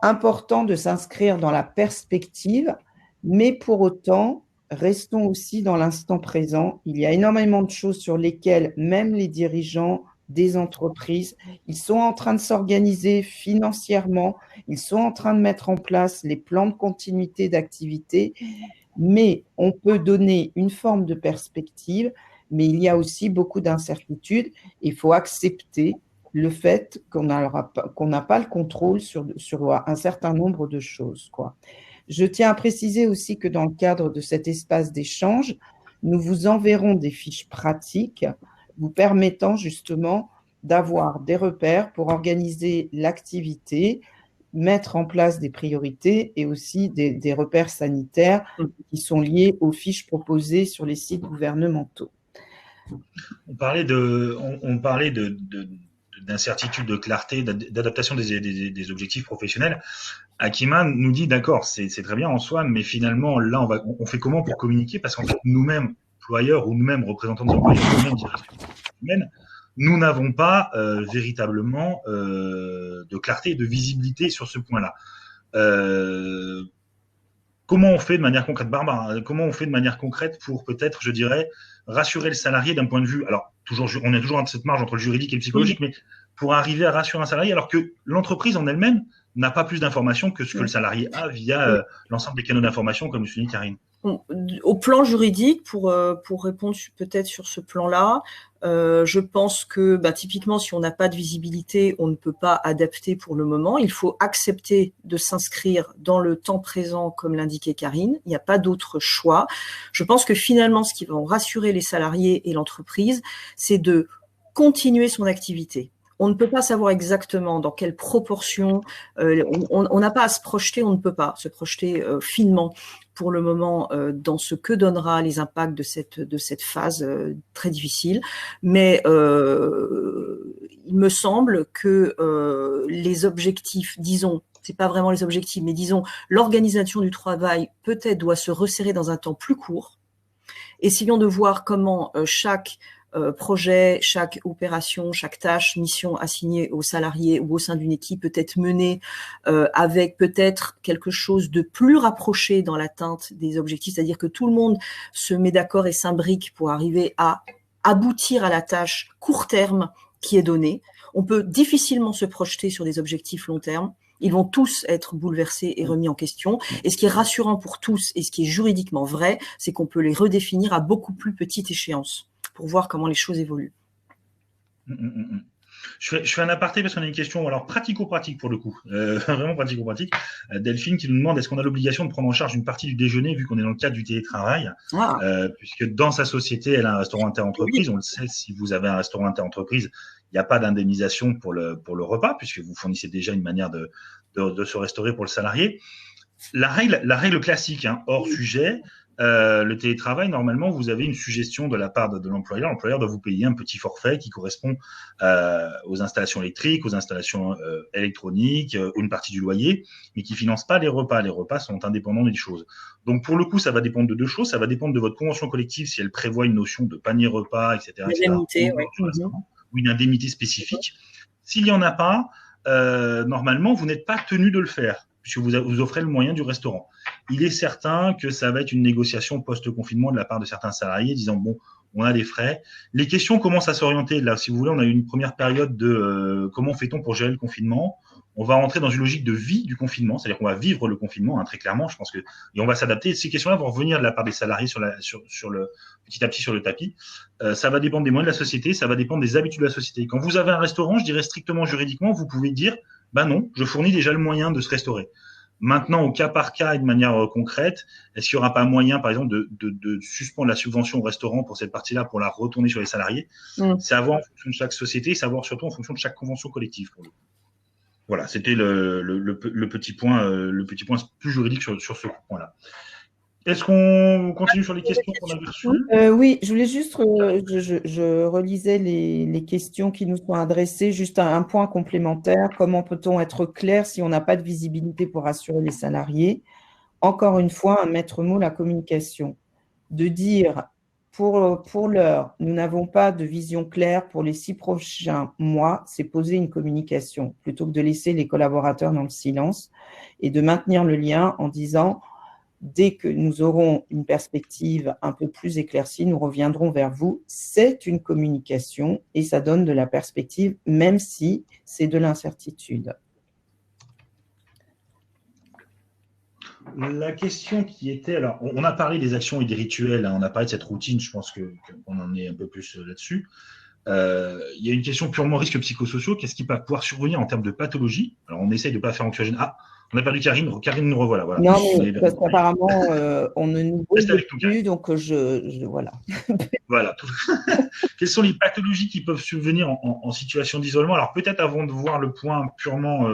important de s'inscrire dans la perspective, mais pour autant, restons aussi dans l'instant présent. Il y a énormément de choses sur lesquelles même les dirigeants des entreprises, ils sont en train de s'organiser financièrement, ils sont en train de mettre en place les plans de continuité d'activité, mais on peut donner une forme de perspective, mais il y a aussi beaucoup d'incertitudes. Il faut accepter le fait qu'on n'a pas le contrôle sur un certain nombre de choses, quoi. Je tiens à préciser aussi que dans le cadre de cet espace d'échange, nous vous enverrons des fiches pratiques vous permettant justement d'avoir des repères pour organiser l'activité, mettre en place des priorités et aussi des repères sanitaires qui sont liés aux fiches proposées sur les sites gouvernementaux. On parlait d'incertitude, de clarté, d'adaptation des objectifs professionnels. Akima nous dit, d'accord, c'est très bien en soi, mais finalement, là, on fait comment pour communiquer? Parce qu'en fait, nous-mêmes, employeurs ou nous-mêmes, représentants des employeurs, nous-mêmes, direction humaine, nous n'avons pas véritablement de clarté et de visibilité sur ce point-là. Comment on fait de manière concrète, Barbara, comment on fait de manière concrète pour peut-être, je dirais, rassurer le salarié d'un point de vue, alors on a toujours cette marge entre le juridique et le psychologique, mais pour arriver à rassurer un salarié alors que l'entreprise en elle-même n'a pas plus d'informations que ce que le salarié a via l'ensemble des canaux d'information, comme le souligne Karine. Au plan juridique, pour répondre peut-être sur ce plan-là, je pense que typiquement, si on n'a pas de visibilité, on ne peut pas adapter pour le moment. Il faut accepter de s'inscrire dans le temps présent, comme l'indiquait Karine. Il n'y a pas d'autre choix. Je pense que finalement, ce qui va rassurer les salariés et l'entreprise, c'est de continuer son activité. On ne peut pas savoir exactement dans quelle proportion, on n'a pas à se projeter, on ne peut pas se projeter finement pour le moment dans ce que donnera les impacts de cette phase très difficile. Mais il me semble que les objectifs, disons, c'est pas vraiment les objectifs, mais disons, l'organisation du travail peut-être doit se resserrer dans un temps plus court. Essayons de voir comment chaque projet, chaque opération, chaque tâche, mission assignée aux salariés ou au sein d'une équipe peut être menée avec peut-être quelque chose de plus rapproché dans l'atteinte des objectifs, c'est-à-dire que tout le monde se met d'accord et s'imbrique pour arriver à aboutir à la tâche court terme qui est donnée. On peut difficilement se projeter sur des objectifs long terme. Ils vont tous être bouleversés et remis en question. Et ce qui est rassurant pour tous et ce qui est juridiquement vrai, c'est qu'on peut les redéfinir à beaucoup plus petite échéance pour voir comment les choses évoluent. Je fais un aparté parce qu'on a une question alors pratico-pratique pour le coup, vraiment pratico-pratique. Delphine qui nous demande est-ce qu'on a l'obligation de prendre en charge une partie du déjeuner vu qu'on est dans le cadre du télétravail, puisque dans sa société, elle a un restaurant inter-entreprise. Oui. On le sait, si vous avez un restaurant inter-entreprise, il n'y a pas d'indemnisation pour le repas puisque vous fournissez déjà une manière de se restaurer pour le salarié. La règle classique, hors sujet, le télétravail, normalement, vous avez une suggestion de la part de l'employeur. L'employeur doit vous payer un petit forfait qui correspond aux installations électriques, aux installations électroniques, une partie du loyer, mais qui finance pas les repas. Les repas sont indépendants des choses. Donc, pour le coup, ça va dépendre de deux choses. Ça va dépendre de votre convention collective, si elle prévoit une notion de panier repas, etc. Indemnité, ou une indemnité spécifique. S'il n'y en a pas, normalement, vous n'êtes pas tenu de le faire, puisque vous offrez le moyen du restaurant. Il est certain que ça va être une négociation post-confinement de la part de certains salariés disant bon, on a des frais. Les questions commencent à s'orienter. Là, si vous voulez, on a eu une première période de comment fait-on pour gérer le confinement. On va rentrer dans une logique de vie du confinement, c'est-à-dire qu'on va vivre le confinement, très clairement. Je pense que et on va s'adapter. Ces questions-là vont revenir de la part des salariés sur le petit à petit sur le tapis. Ça va dépendre des moyens de la société, ça va dépendre des habitudes de la société. Quand vous avez un restaurant, je dirais strictement juridiquement, vous pouvez dire non, je fournis déjà le moyen de se restaurer. Maintenant, au cas par cas et de manière concrète, est-ce qu'il n'y aura pas moyen, par exemple, de suspendre la subvention au restaurant pour cette partie-là, pour la retourner sur les salariés? C'est à voir en fonction de chaque société, c'est à voir surtout en fonction de chaque convention collective. Pour le coup. Voilà, c'était le petit point plus juridique sur ce point-là. Est-ce qu'on continue sur les questions qu'on a reçues? Oui, je voulais juste, je relisais les questions qui nous sont adressées, juste un point complémentaire. Comment peut-on être clair si on n'a pas de visibilité pour assurer les salariés? Encore une fois, un maître mot, la communication. De dire, pour l'heure, nous n'avons pas de vision claire pour les 6 prochains mois, c'est poser une communication, plutôt que de laisser les collaborateurs dans le silence et de maintenir le lien en disant dès que nous aurons une perspective un peu plus éclaircie, nous reviendrons vers vous. C'est une communication et ça donne de la perspective, même si c'est de l'incertitude. La question qui était, alors on a parlé des actions et des rituels, hein, on a parlé de cette routine, je pense qu'on en est un peu plus là-dessus. Il y a une question purement risques psychosociaux, qu'est-ce qui va pouvoir survenir en termes de pathologie? Alors on essaye de ne pas faire anxiogène. Ah, on a perdu Karine, Karine nous revoilà. Voilà. Non, mais parce qu'apparemment, on ne nous voit plus, donc voilà. Voilà. Quelles sont les pathologies qui peuvent survenir en situation d'isolement? Alors peut-être avant de voir le point purement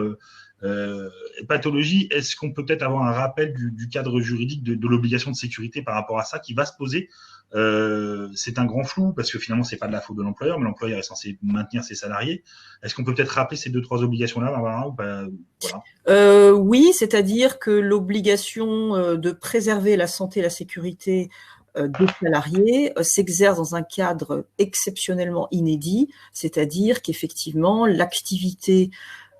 pathologie, est-ce qu'on peut peut-être avoir un rappel du cadre juridique de l'obligation de sécurité par rapport à ça qui va se poser? C'est un grand flou parce que finalement c'est pas de la faute de l'employeur, mais l'employeur est censé maintenir ses salariés. Est-ce qu'on peut peut-être rappeler ces 2-3 obligations-là, Barbara, ou pas? Voilà. Oui, c'est-à-dire que l'obligation de préserver la santé et la sécurité des salariés s'exerce dans un cadre exceptionnellement inédit, c'est-à-dire qu'effectivement l'activité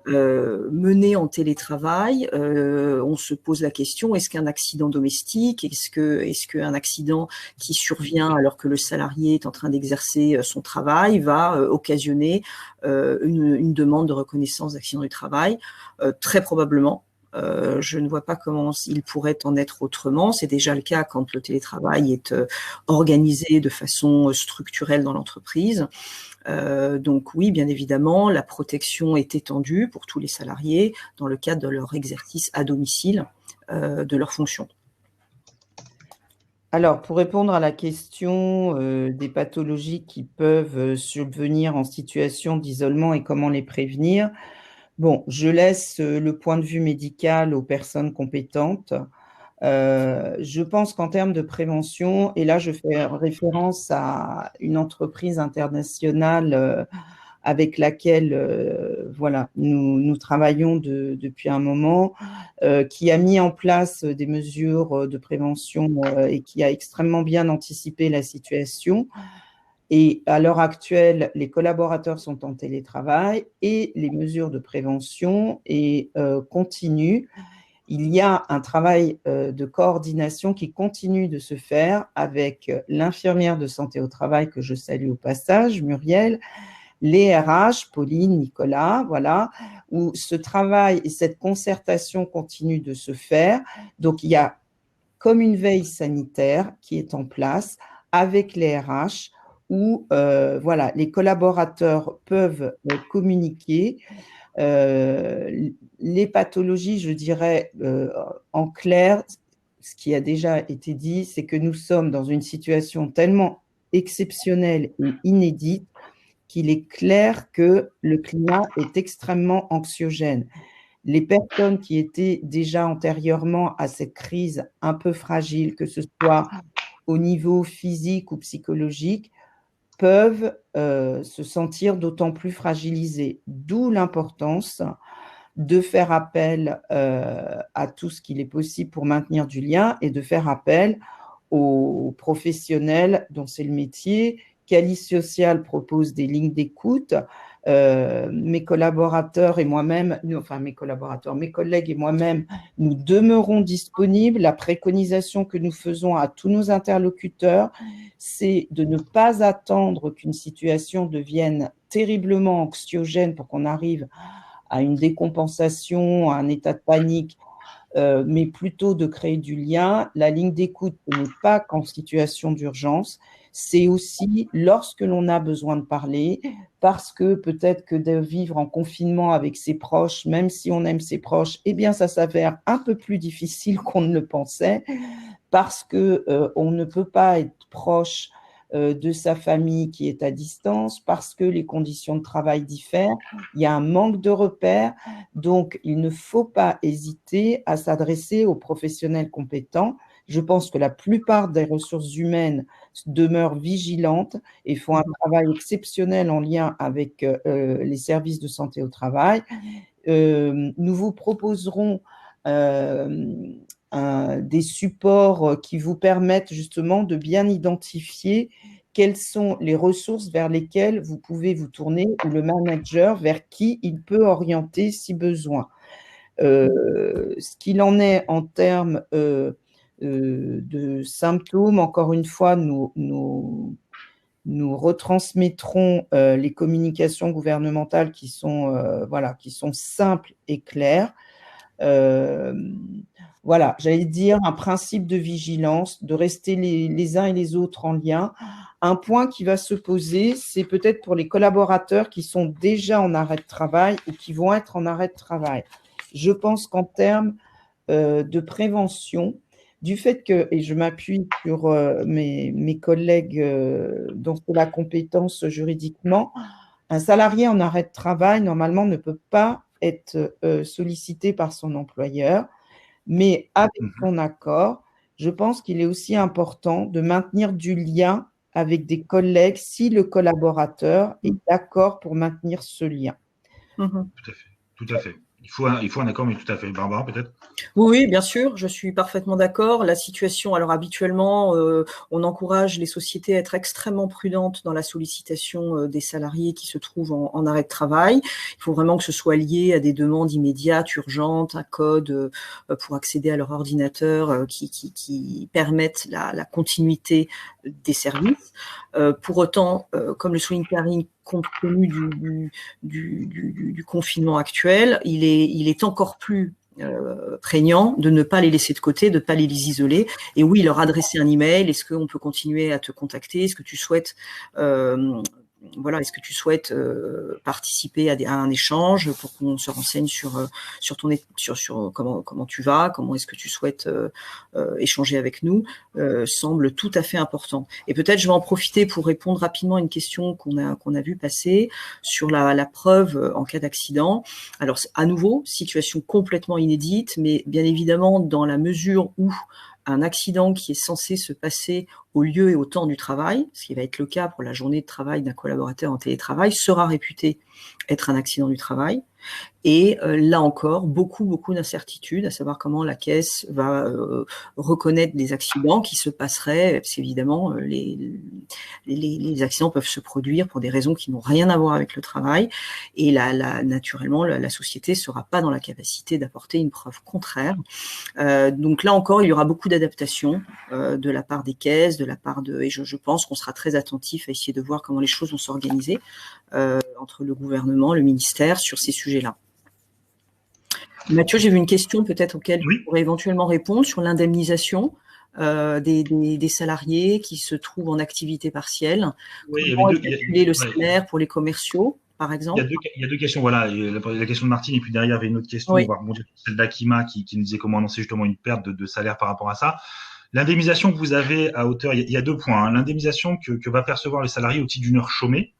menée en télétravail, on se pose la question, est-ce qu'un accident domestique, est-ce qu'un accident qui survient alors que le salarié est en train d'exercer son travail va occasionner une demande de reconnaissance d'accident du travail? Très probablement. Je ne vois pas comment il pourrait en être autrement. C'est déjà le cas quand le télétravail est organisé de façon structurelle dans l'entreprise. Donc oui, bien évidemment, la protection est étendue pour tous les salariés dans le cadre de leur exercice à domicile de leurs fonctions. Alors, pour répondre à la question des pathologies qui peuvent survenir en situation d'isolement et comment les prévenir, bon, je laisse le point de vue médical aux personnes compétentes. Je pense qu'en termes de prévention, et là je fais référence à une entreprise internationale avec laquelle voilà, nous travaillons depuis un moment, qui a mis en place des mesures de prévention et qui a extrêmement bien anticipé la situation. Et à l'heure actuelle, les collaborateurs sont en télétravail et les mesures de prévention continuent. Il y a un travail de coordination qui continue de se faire avec l'infirmière de santé au travail que je salue au passage, Muriel, les RH, Pauline, Nicolas, voilà, où ce travail et cette concertation continue de se faire. Donc, il y a comme une veille sanitaire qui est en place avec les RH où voilà, les collaborateurs peuvent communiquer. Les pathologies, je dirais en clair, ce qui a déjà été dit, c'est que nous sommes dans une situation tellement exceptionnelle et inédite qu'il est clair que le climat est extrêmement anxiogène. Les personnes qui étaient déjà antérieurement à cette crise un peu fragile, que ce soit au niveau physique ou psychologique, peuvent se sentir d'autant plus fragilisés. D'où l'importance de faire appel à tout ce qu'il est possible pour maintenir du lien et de faire appel aux professionnels dont c'est le métier. Calice Social propose des lignes d'écoute. Mes collaborateurs et moi-même, mes collègues et moi-même, nous demeurons disponibles. La préconisation que nous faisons à tous nos interlocuteurs, c'est de ne pas attendre qu'une situation devienne terriblement anxiogène pour qu'on arrive à une décompensation, à un état de panique, mais plutôt de créer du lien. La ligne d'écoute n'est pas qu'en situation d'urgence, c'est aussi lorsque l'on a besoin de parler, parce que peut-être que de vivre en confinement avec ses proches, même si on aime ses proches, eh bien ça s'avère un peu plus difficile qu'on ne le pensait, parce qu'on ne peut pas être proche de sa famille qui est à distance, parce que les conditions de travail diffèrent, il y a un manque de repères, donc il ne faut pas hésiter à s'adresser aux professionnels compétents. Je pense que la plupart des ressources humaines demeurent vigilantes et font un travail exceptionnel en lien avec les services de santé au travail. Nous vous proposerons des supports qui vous permettent justement de bien identifier quelles sont les ressources vers lesquelles vous pouvez vous tourner ou le manager vers qui il peut orienter si besoin. Ce qu'il en est en termes de symptômes, encore une fois, nous retransmettrons les communications gouvernementales qui sont, qui sont simples et claires. Voilà, j'allais dire un principe de vigilance, de rester les uns et les autres en lien. Un point qui va se poser, c'est peut-être pour les collaborateurs qui sont déjà en arrêt de travail ou qui vont être en arrêt de travail. Je pense qu'en termes de prévention, du fait que, et je m'appuie sur mes collègues dont c'est la compétence juridiquement, un salarié en arrêt de travail, normalement, ne peut pas être sollicité par son employeur, mais avec son accord, je pense qu'il est aussi important de maintenir du lien avec des collègues si le collaborateur est d'accord pour maintenir ce lien. Tout à fait, tout à fait. Il faut un accord, mais tout à fait. Barbara, peut-être? Oui, bien sûr, je suis parfaitement d'accord. La situation, alors habituellement, on encourage les sociétés à être extrêmement prudentes dans la sollicitation des salariés qui se trouvent en arrêt de travail. Il faut vraiment que ce soit lié à des demandes immédiates, urgentes, un code pour accéder à leur ordinateur qui permettent la continuité des services. Pour autant, comme le souligne Karine, compte tenu du confinement actuel, il est encore plus prégnant de ne pas les laisser de côté, de ne pas les isoler. Et oui, leur adresser un email. Est-ce qu'on peut continuer à te contacter? Est-ce que tu souhaites est-ce que tu souhaites participer à un échange pour qu'on se renseigne sur comment tu vas, comment est-ce que tu souhaites échanger avec nous, semble tout à fait important. Et peut-être je vais en profiter pour répondre rapidement à une question qu'on a vu passer sur la preuve en cas d'accident. Alors à nouveau, situation complètement inédite, mais bien évidemment dans la mesure où un accident qui est censé se passer au lieu et au temps du travail, ce qui va être le cas pour la journée de travail d'un collaborateur en télétravail, sera réputé être un accident du travail. Et là encore, beaucoup d'incertitudes, à savoir comment la caisse va reconnaître des accidents qui se passeraient, parce qu'évidemment, les accidents peuvent se produire pour des raisons qui n'ont rien à voir avec le travail, et naturellement, la société ne sera pas dans la capacité d'apporter une preuve contraire. Donc là encore, il y aura beaucoup d'adaptations de la part des caisses, et je pense qu'on sera très attentif à essayer de voir comment les choses vont s'organiser entre le gouvernement, le ministère, sur ces sujets-là. Mathieu, j'ai vu une question peut-être auquel tu pourrais éventuellement répondre sur l'indemnisation des salariés qui se trouvent en activité partielle. Oui, comment calculer le salaire pour les commerciaux, par exemple? Il y a deux questions. Voilà, la question de Martine, et puis derrière, il y avait une autre question. Oui. On va rebondir sur celle d'Akima qui nous disait comment annoncer justement une perte de salaire par rapport à ça. L'indemnisation que vous avez à hauteur, il y a 2 points. Hein. L'indemnisation que va percevoir le salarié au titre d'une heure chômée,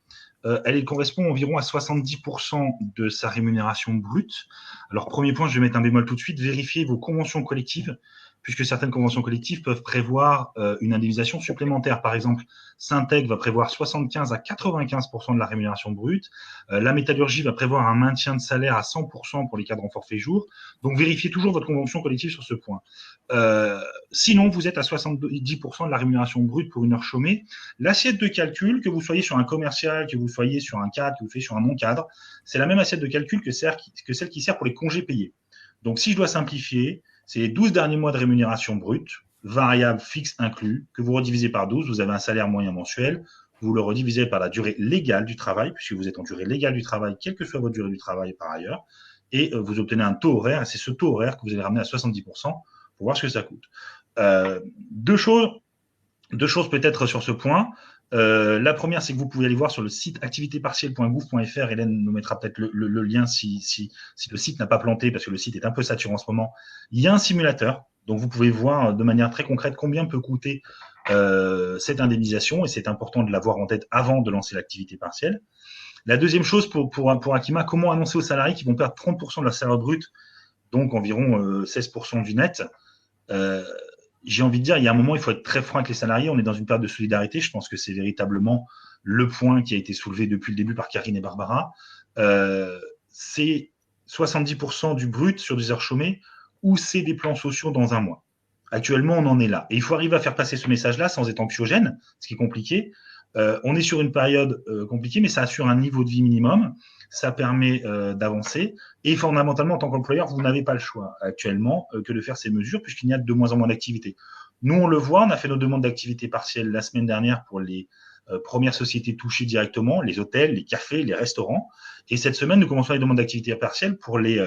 elle correspond environ à 70% de sa rémunération brute. Alors, premier point, je vais mettre un bémol tout de suite, vérifiez vos conventions collectives, puisque certaines conventions collectives peuvent prévoir une indemnisation supplémentaire. Par exemple, Syntec va prévoir 75 à 95% de la rémunération brute. La métallurgie va prévoir un maintien de salaire à 100% pour les cadres en forfait jour. Donc, vérifiez toujours votre convention collective sur ce point. Sinon, vous êtes à 70% de la rémunération brute pour une heure chômée. L'assiette de calcul, que vous soyez sur un commercial, que vous soyez sur un cadre, que vous soyez sur un non-cadre, c'est la même assiette de calcul que celle qui sert pour les congés payés. Donc, si je dois simplifier, c'est les 12 derniers mois de rémunération brute, variable fixe inclus, que vous redivisez par 12, vous avez un salaire moyen mensuel, vous le redivisez par la durée légale du travail, puisque vous êtes en durée légale du travail, quelle que soit votre durée du travail par ailleurs, et vous obtenez un taux horaire, et c'est ce taux horaire que vous allez ramener à 70% pour voir ce que ça coûte. Deux choses peut-être sur ce point. La première, c'est que vous pouvez aller voir sur le site activitépartielle.gouv.fr. Hélène nous mettra peut-être le lien si le site n'a pas planté, parce que le site est un peu saturé en ce moment. Il y a un simulateur, donc vous pouvez voir de manière très concrète combien peut coûter cette indemnisation, et c'est important de l'avoir en tête avant de lancer l'activité partielle. La deuxième chose pour Akima, comment annoncer aux salariés qui vont perdre 30% de leur salaire brut, donc environ 16% du net. J'ai envie de dire, il y a un moment, il faut être très franc avec les salariés. On est dans une période de solidarité. Je pense que c'est véritablement le point qui a été soulevé depuis le début par Karine et Barbara. C'est 70% du brut sur des heures chômées ou c'est des plans sociaux dans un mois. Actuellement, on en est là. Et il faut arriver à faire passer ce message-là sans être anxiogène, ce qui est compliqué. On est sur une période compliquée, mais ça assure un niveau de vie minimum. Ça permet d'avancer. Et fondamentalement, en tant qu'employeur, vous n'avez pas le choix actuellement que de faire ces mesures, puisqu'il y a de moins en moins d'activité. Nous, on le voit, on a fait nos demandes d'activité partielle la semaine dernière pour les premières sociétés touchées directement, les hôtels, les cafés, les restaurants. Et cette semaine, nous commençons les demandes d'activité partielle pour les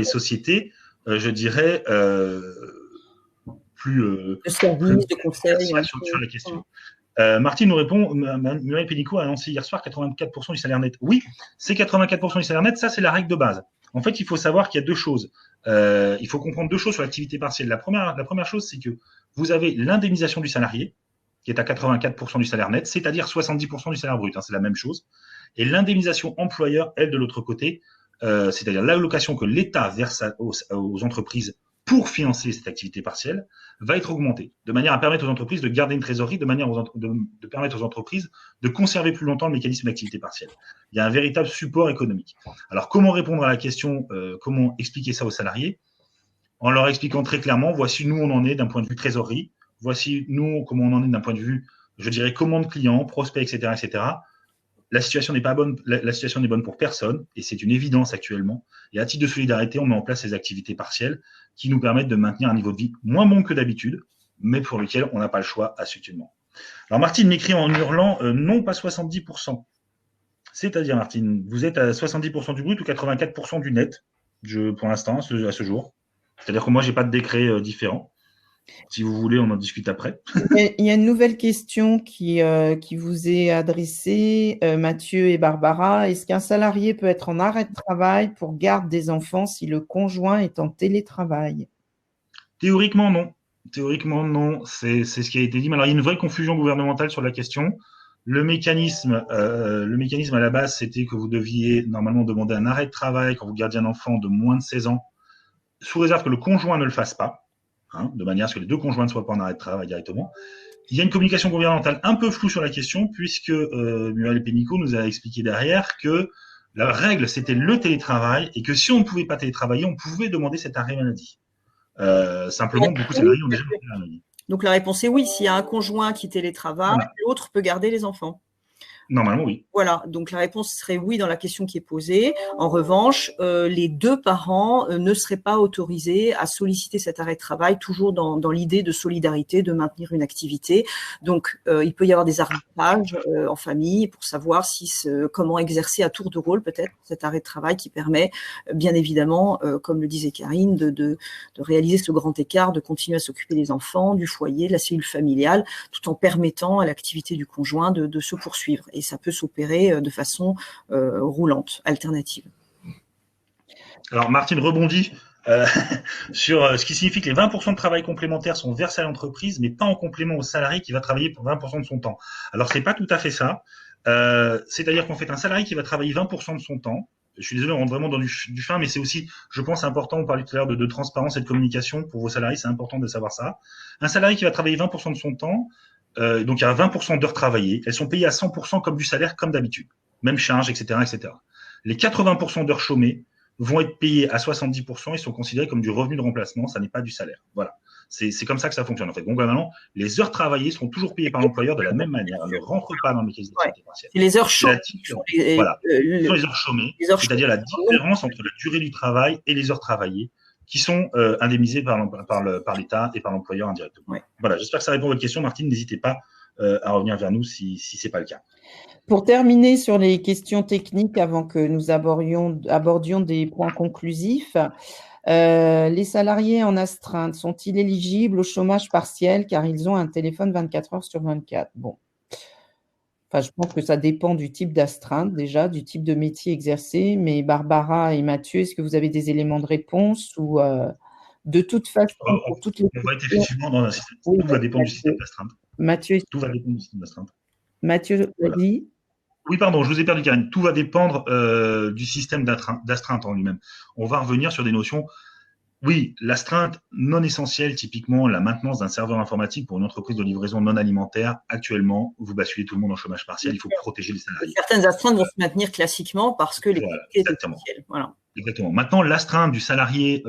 sociétés, je dirais, plus de services, de conseils sur la question. Martine nous répond, Muriel Pénicaud a annoncé hier soir 84% du salaire net. Oui, c'est 84% du salaire net, ça c'est la règle de base. En fait, il faut savoir qu'il y a deux choses. Il faut comprendre deux choses sur l'activité partielle. La première chose, c'est que vous avez l'indemnisation du salarié, qui est à 84% du salaire net, c'est-à-dire 70% du salaire brut, hein, c'est la même chose. Et l'indemnisation employeur, elle, de l'autre côté, c'est-à-dire l'allocation que l'État verse aux entreprises pour financer cette activité partielle, va être augmentée, de manière à permettre aux entreprises de garder une trésorerie, de manière de permettre aux entreprises de conserver plus longtemps le mécanisme d'activité partielle. Il y a un véritable support économique. Alors, comment répondre à la question, comment expliquer ça aux salariés? En leur expliquant très clairement, voici nous on en est d'un point de vue trésorerie, voici nous comment on en est d'un point de vue, je dirais, commande client, prospect, etc., etc. La situation n'est pas bonne, la situation n'est bonne pour personne, et c'est une évidence actuellement. Et à titre de solidarité, on met en place ces activités partielles qui nous permettent de maintenir un niveau de vie moins bon que d'habitude, mais pour lequel on n'a pas le choix actuellement. Alors Martine m'écrit en hurlant non, pas 70%. C'est-à-dire, Martine, vous êtes à 70% du brut ou 84% du net, pour l'instant, à ce jour. C'est-à-dire que moi, j'ai pas de décret différent. Si vous voulez, on en discute après. Il y a une nouvelle question qui vous est adressée, Mathieu et Barbara. Est-ce qu'un salarié peut être en arrêt de travail pour garde des enfants si le conjoint est en télétravail? Théoriquement, non. Théoriquement, non. C'est ce qui a été dit. Mais alors, il y a une vraie confusion gouvernementale sur la question. Le mécanisme à la base, c'était que vous deviez normalement demander un arrêt de travail quand vous gardiez un enfant de moins de 16 ans, sous réserve que le conjoint ne le fasse pas. De manière à ce que les deux conjoints ne soient pas en arrêt de travail directement. Il y a une communication gouvernementale un peu floue sur la question, puisque Muriel Pénicaud nous a expliqué derrière que la règle, c'était le télétravail, et que si on ne pouvait pas télétravailler, on pouvait demander cet arrêt maladie. Simplement, beaucoup de salariés ont déjà demandé l'arrêt maladie. Donc la réponse est oui, s'il y a un conjoint qui télétravaille, voilà. L'autre peut garder les enfants. Normalement, oui. Voilà, donc la réponse serait oui dans la question qui est posée. En revanche, les deux parents ne seraient pas autorisés à solliciter cet arrêt de travail, toujours dans l'idée de solidarité, de maintenir une activité. Donc, il peut y avoir des arbitrages en famille pour savoir comment exercer à tour de rôle peut-être cet arrêt de travail qui permet, bien évidemment, comme le disait Karine, de réaliser ce grand écart, de continuer à s'occuper des enfants, du foyer, de la cellule familiale, tout en permettant à l'activité du conjoint de se poursuivre. Et ça peut s'opérer de façon roulante, alternative. Alors, Martine rebondit sur ce qui signifie que les 20% de travail complémentaire sont versés à l'entreprise, mais pas en complément au salarié qui va travailler pour 20% de son temps. Alors, c'est pas tout à fait ça. C'est-à-dire qu'en fait, un salarié qui va travailler 20% de son temps, je suis désolé, on rentre vraiment dans du fin, mais c'est aussi, je pense, important, on parlait tout à l'heure de transparence et de communication pour vos salariés, c'est important de savoir ça. Un salarié qui va travailler 20% de son temps, donc il y a 20% d'heures travaillées, elles sont payées à 100% comme du salaire, comme d'habitude, même charge, etc., etc. Les 80% d'heures chômées vont être payées à 70% et sont considérées comme du revenu de remplacement, ça n'est pas du salaire. Voilà, c'est comme ça que ça fonctionne en fait. Donc globalement, les heures travaillées seront toujours payées par l'employeur de la même manière, elles ne rentrent pas dans le mécanisme d'activité partielle. Et les heures chômées, voilà, ce sont les heures chômées, c'est-à-dire la différence entre la durée du travail et les heures travaillées, qui sont indemnisés par l'État et par l'employeur indirectement. Ouais. Voilà, j'espère que ça répond à votre question. Martine, n'hésitez pas à revenir vers nous si ce n'est pas le cas. Pour terminer sur les questions techniques, avant que nous abordions des points conclusifs, les salariés en astreinte sont-ils éligibles au chômage partiel car ils ont un téléphone 24 heures sur 24? Bon. Enfin, je pense que ça dépend du type d'astreinte déjà, du type de métier exercé. Mais Barbara et Mathieu, est-ce que vous avez des éléments de réponse ou de toute façon pour toutes les on va être effectivement dans un système. Tout va dépendre du système d'astreinte. Mathieu, tout va dépendre du système d'astreinte. Mathieu, voilà. Vas-y. Oui, pardon, je vous ai perdu, Karine. Tout va dépendre du système d'astreinte en lui-même. On va revenir sur des notions. Oui, l'astreinte non essentielle, typiquement la maintenance d'un serveur informatique pour une entreprise de livraison non alimentaire, actuellement, vous basculez tout le monde en chômage partiel, il faut protéger les salariés. Certaines astreintes vont se maintenir classiquement parce que les voilà, exactement. Voilà. Exactement. Maintenant, l'astreinte du salarié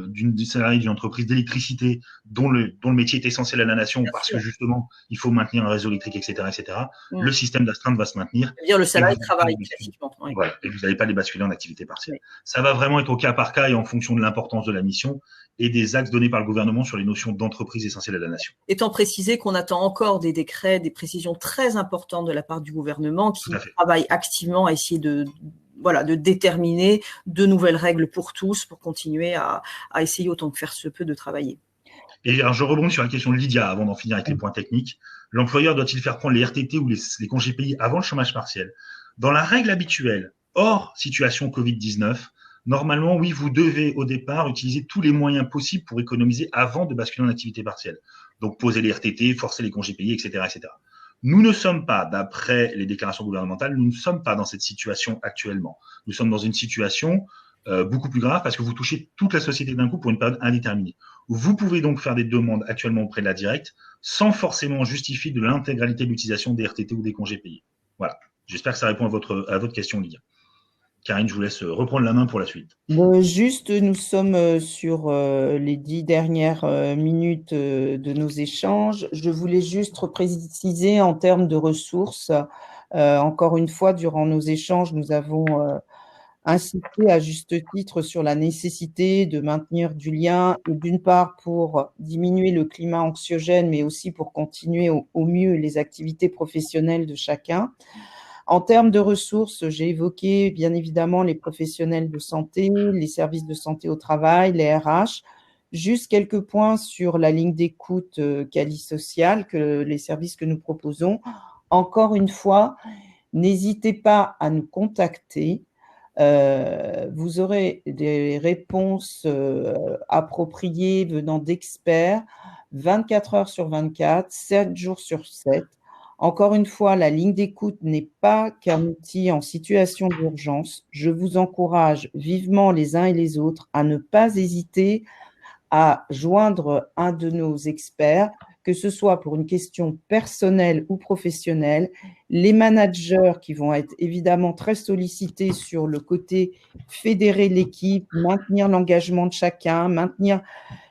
d'une entreprise d'électricité dont le métier est essentiel à la nation parce que justement il faut maintenir un réseau électrique, etc. Le système d'astreinte va se maintenir. C'est-à-dire le salarié travaille classiquement. Oui. Voilà. Et vous n'allez pas les basculer en activité partielle. Oui. Ça va vraiment être au cas par cas et en fonction de l'importance de la mission et des axes donnés par le gouvernement sur les notions d'entreprise essentielle à la nation. Étant précisé qu'on attend encore des décrets, des précisions très importantes de la part du gouvernement qui travaille activement à essayer de déterminer de nouvelles règles pour tous, pour continuer à essayer autant que faire se peut de travailler. Et alors, je rebondis sur la question de Lydia avant d'en finir avec les points techniques. L'employeur doit-il faire prendre les RTT ou les congés payés avant le chômage partiel? Dans la règle habituelle, hors situation Covid-19, normalement, oui, vous devez au départ utiliser tous les moyens possibles pour économiser avant de basculer en activité partielle. Donc, poser les RTT, forcer les congés payés, etc. Nous ne sommes pas, d'après les déclarations gouvernementales, nous ne sommes pas dans cette situation actuellement. Nous sommes dans une situation beaucoup plus grave parce que vous touchez toute la société d'un coup pour une période indéterminée. Vous pouvez donc faire des demandes actuellement auprès de la directe sans forcément justifier de l'intégralité de l'utilisation des RTT ou des congés payés. Voilà. J'espère que ça répond à votre question, Lydia. Karine, je vous laisse reprendre la main pour la suite. Juste, nous sommes sur les 10 dernières minutes de nos échanges. Je voulais juste préciser en termes de ressources. Encore une fois, durant nos échanges, nous avons insisté à juste titre sur la nécessité de maintenir du lien, d'une part pour diminuer le climat anxiogène, mais aussi pour continuer au mieux les activités professionnelles de chacun. En termes de ressources, j'ai évoqué bien évidemment les professionnels de santé, les services de santé au travail, les RH. Juste quelques points sur la ligne d'écoute Cali Social, les services que nous proposons. Encore une fois, n'hésitez pas à nous contacter. Vous aurez des réponses appropriées venant d'experts 24 heures sur 24, 7 jours sur 7. Encore une fois, la ligne d'écoute n'est pas qu'un outil en situation d'urgence. Je vous encourage vivement les uns et les autres à ne pas hésiter à joindre un de nos experts, que ce soit pour une question personnelle ou professionnelle. Les managers qui vont être évidemment très sollicités sur le côté fédérer l'équipe, maintenir l'engagement de chacun, maintenir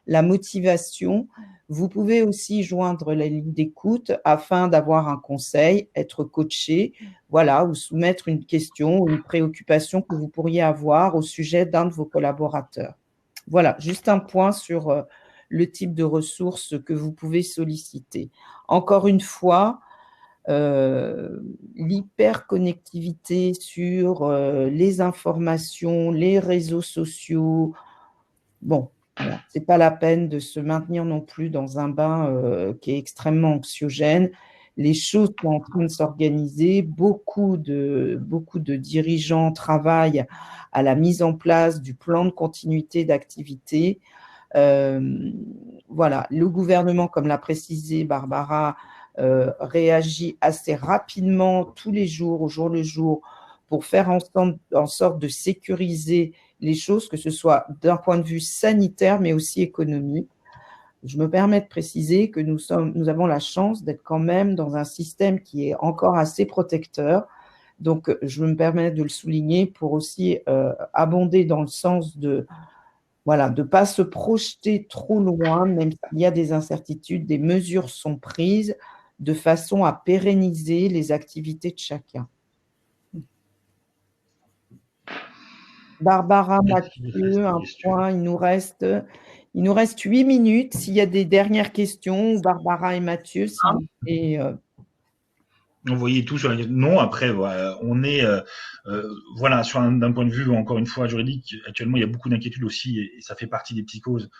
la motivation. Vous pouvez aussi joindre la ligne d'écoute afin d'avoir un conseil, être coaché, voilà, ou soumettre une question ou une préoccupation que vous pourriez avoir au sujet d'un de vos collaborateurs. Voilà, juste un point sur le type de ressources que vous pouvez solliciter. Encore une fois, l'hyperconnectivité sur les informations, les réseaux sociaux, bon, voilà, ce n'est pas la peine de se maintenir non plus dans un bain qui est extrêmement anxiogène. Les choses sont en train de s'organiser. Beaucoup de dirigeants travaillent à la mise en place du plan de continuité d'activité. Voilà, le gouvernement, comme l'a précisé Barbara, réagit assez rapidement tous les jours, au jour le jour, pour faire en sorte de sécuriser les choses, que ce soit d'un point de vue sanitaire, mais aussi économique. Je me permets de préciser que nous avons la chance d'être quand même dans un système qui est encore assez protecteur. Donc, je me permets de le souligner pour aussi abonder dans le sens de ne pas se projeter trop loin, même s'il y a des incertitudes, des mesures sont prises de façon à pérenniser les activités de chacun. Barbara, Mathieu, un point, il nous reste 8 minutes. S'il y a des dernières questions, Barbara et Mathieu, si vous voulez. Envoyez tout sur la question. Non, après, on est voilà, d'un point de vue, encore une fois, juridique, actuellement, il y a beaucoup d'inquiétudes aussi, et ça fait partie des psychoses.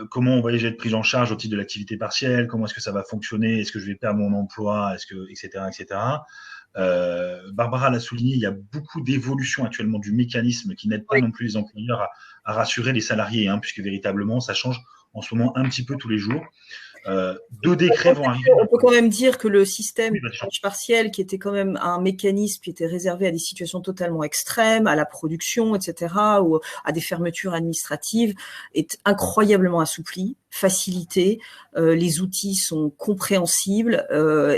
Comment on va être pris en charge au titre de l'activité partielle? Comment est-ce que ça va fonctionner? Est-ce que je vais perdre mon emploi? Etc. Barbara l'a souligné, il y a beaucoup d'évolutions actuellement du mécanisme qui n'aide pas non plus les employeurs à rassurer les salariés, puisque véritablement, ça change en ce moment un petit peu tous les jours. 2 décrets vont arriver. On peut quand même dire que le système de chômage partiel, qui était quand même un mécanisme qui était réservé à des situations totalement extrêmes, à la production, etc., ou à des fermetures administratives, est incroyablement assoupli. facilité, les outils sont compréhensibles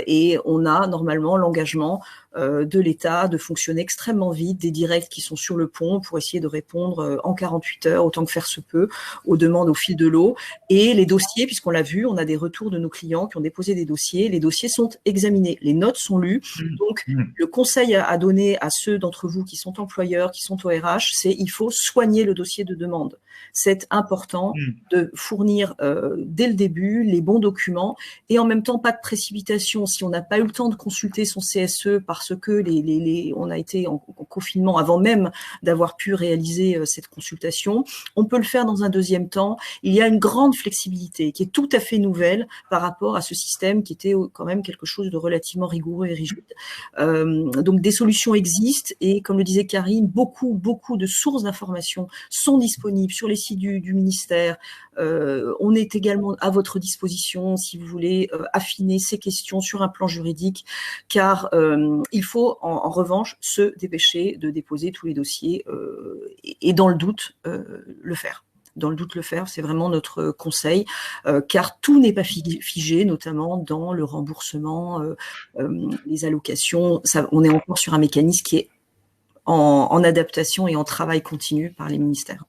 et on a normalement l'engagement de l'État de fonctionner extrêmement vite, des directs qui sont sur le pont pour essayer de répondre en 48 heures, autant que faire se peut, aux demandes au fil de l'eau. Et les dossiers, puisqu'on l'a vu, on a des retours de nos clients qui ont déposé des dossiers, les dossiers sont examinés, les notes sont lues. Donc, le conseil à donner à ceux d'entre vous qui sont employeurs, qui sont au RH, c'est il faut soigner le dossier de demande. C'est important de fournir dès le début les bons documents et en même temps pas de précipitation. Si on n'a pas eu le temps de consulter son CSE parce que on a été en confinement avant même d'avoir pu réaliser cette consultation, on peut le faire dans un deuxième temps. Il y a une grande flexibilité qui est tout à fait nouvelle par rapport à ce système qui était quand même quelque chose de relativement rigoureux et rigide. Donc des solutions existent et comme le disait Karine, beaucoup de sources d'informations sont disponibles sur les sites du ministère. On est également à votre disposition si vous voulez affiner ces questions sur un plan juridique, car il faut en revanche se dépêcher de déposer tous les dossiers et dans le doute le faire. Dans le doute le faire, c'est vraiment notre conseil, car tout n'est pas figé, notamment dans le remboursement, les allocations. On est encore sur un mécanisme qui est en adaptation et en travail continu par les ministères.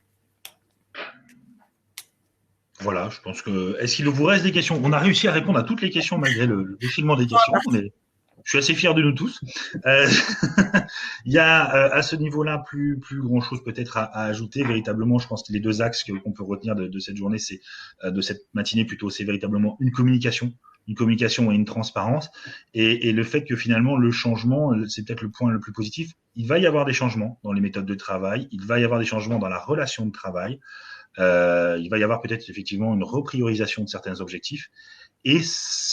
Voilà, je pense que… Est-ce qu'il vous reste des questions? On a réussi à répondre à toutes les questions malgré le défilement des questions, mais je suis assez fier de nous tous. Il y a à ce niveau-là plus grand-chose peut-être à ajouter. Véritablement, je pense que les deux axes qu'on peut retenir de cette journée, c'est de cette matinée plutôt, c'est véritablement une communication et une transparence, et le fait que finalement le changement, c'est peut-être le point le plus positif. Il va y avoir des changements dans les méthodes de travail, il va y avoir des changements dans la relation de travail. Il va y avoir peut-être effectivement une repriorisation de certains objectifs et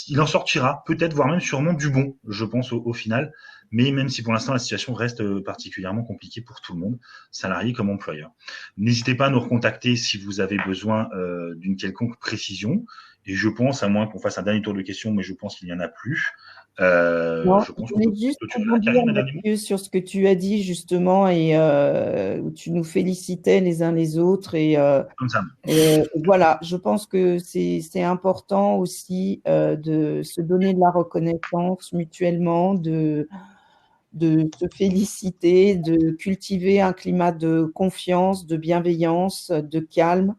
il en sortira peut-être, voire même sûrement du bon, je pense au final, mais même si pour l'instant la situation reste particulièrement compliquée pour tout le monde, salariés comme employeurs. N'hésitez pas à nous recontacter si vous avez besoin d'une quelconque précision, et je pense, à moins qu'on fasse un dernier tour de questions, mais je pense qu'il n'y en a plus. Non, je voulais juste rebondir, Mathieu, sur ce que tu as dit justement et où tu nous félicitais les uns les autres comme ça. Voilà, je pense que c'est important aussi de se donner de la reconnaissance mutuellement, de se féliciter, de cultiver un climat de confiance, de bienveillance, de calme.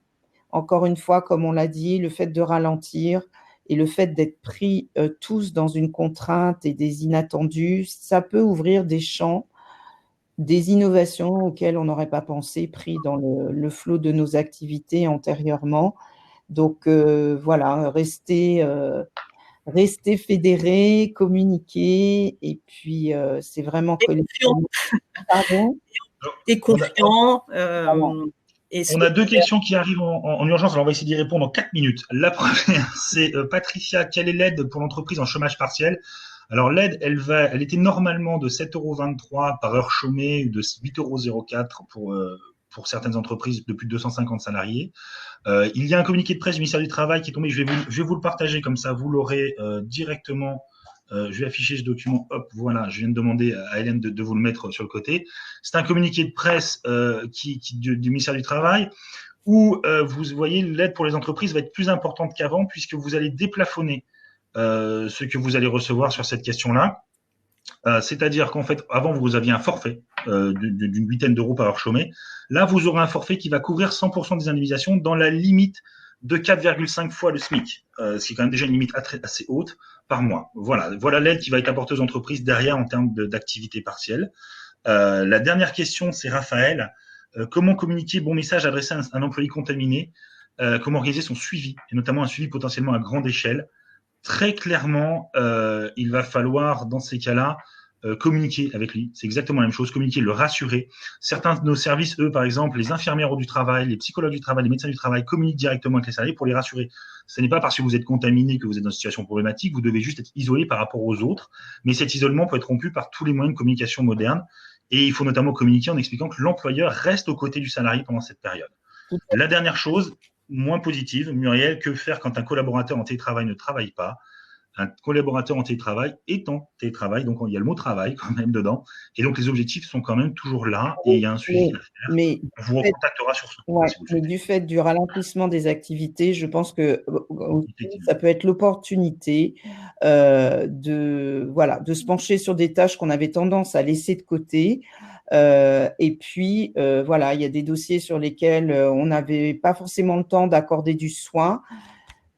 Encore une fois, comme on l'a dit, le fait de ralentir et le fait d'être pris tous dans une contrainte et des inattendus, ça peut ouvrir des champs, des innovations auxquelles on n'aurait pas pensé, pris dans le flot de nos activités antérieurement. Donc voilà, rester fédérés, communiquer, et puis c'est vraiment et confiant. On a deux questions qui arrivent en urgence, alors on va essayer d'y répondre en 4 minutes. La première, c'est Patricia, quelle est l'aide pour l'entreprise en chômage partiel? Alors l'aide, elle était normalement de 7,23 € par heure chômée ou de 8,04 € pour certaines entreprises de plus de 250 salariés. Il y a un communiqué de presse du ministère du Travail qui est tombé, je vais vous le partager comme ça, vous l'aurez directement. Je vais afficher ce document, hop, voilà, je viens de demander à Hélène de vous le mettre sur le côté. C'est un communiqué de presse du ministère du Travail où vous voyez l'aide pour les entreprises va être plus importante qu'avant puisque vous allez déplafonner ce que vous allez recevoir sur cette question-là. C'est-à-dire qu'en fait, avant, vous aviez un forfait d'une huitaine d'euros par heure chômée. Là, vous aurez un forfait qui va couvrir 100% des indemnisations dans la limite de 4,5 fois le SMIC, ce qui est quand même déjà une limite assez haute par mois. Voilà l'aide qui va être apportée aux entreprises derrière en termes d'activité partielle. La dernière question, c'est Raphaël. Comment communiquer bon message adressé à un employé contaminé? Comment organiser son suivi, et notamment un suivi potentiellement à grande échelle? Très clairement, il va falloir, dans ces cas-là, communiquer avec lui. C'est exactement la même chose, communiquer, le rassurer. Certains de nos services, eux, par exemple, les infirmières du travail, les psychologues du travail, les médecins du travail, communiquent directement avec les salariés pour les rassurer. Ce n'est pas parce que vous êtes contaminé que vous êtes dans une situation problématique, vous devez juste être isolé par rapport aux autres, mais cet isolement peut être rompu par tous les moyens de communication modernes, et il faut notamment communiquer en expliquant que l'employeur reste aux côtés du salarié pendant cette période. La dernière chose, moins positive, Muriel, que faire quand un collaborateur en télétravail ne travaille pas? un collaborateur en télétravail est en télétravail, donc il y a le mot travail quand même dedans, et donc les objectifs sont quand même toujours là, et il y a un suivi à faire. Mais on vous recontactera sur ce point. ouais, Si vous le mais souhaitez. du fait du ralentissement des activités, je pense que aussi, ça peut être l'opportunité de se pencher sur des tâches qu'on avait tendance à laisser de côté. Et puis, voilà, il y a des dossiers sur lesquels on n'avait pas forcément le temps d'accorder du soin.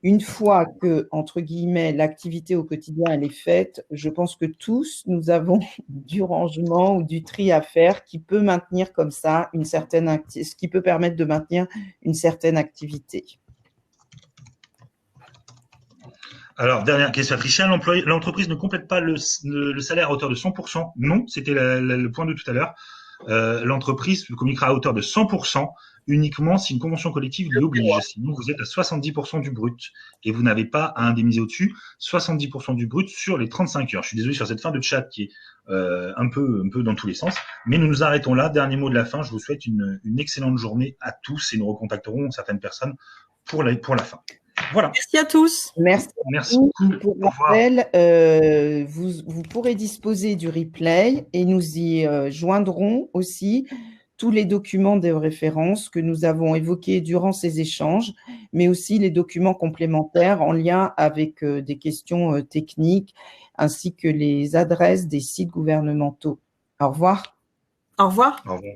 Une fois que, entre guillemets, l'activité au quotidien, elle est faite, je pense que tous, nous avons du rangement ou du tri à faire qui peut maintenir comme ça ce qui peut permettre de maintenir une certaine activité. Alors, dernière question, Patricia, l'entreprise ne complète pas le salaire à hauteur de 100%. Non, c'était le point de tout à l'heure. L'entreprise communiquera à hauteur de 100% uniquement si une convention collective l'y oblige. Sinon, vous êtes à 70% du brut et vous n'avez pas à indemniser au-dessus. 70% du brut sur les 35 heures. Je suis désolé sur cette fin de chat qui est un peu dans tous les sens. Mais nous nous arrêtons là. Dernier mot de la fin. Je vous souhaite une excellente journée à tous et nous recontacterons certaines personnes pour la fin. Voilà. Merci à tous. Merci beaucoup. Pour rappel, vous pourrez disposer du replay et nous y joindrons aussi tous les documents de référence que nous avons évoqués durant ces échanges, mais aussi les documents complémentaires en lien avec des questions techniques, ainsi que les adresses des sites gouvernementaux. Au revoir. Au revoir. Au revoir.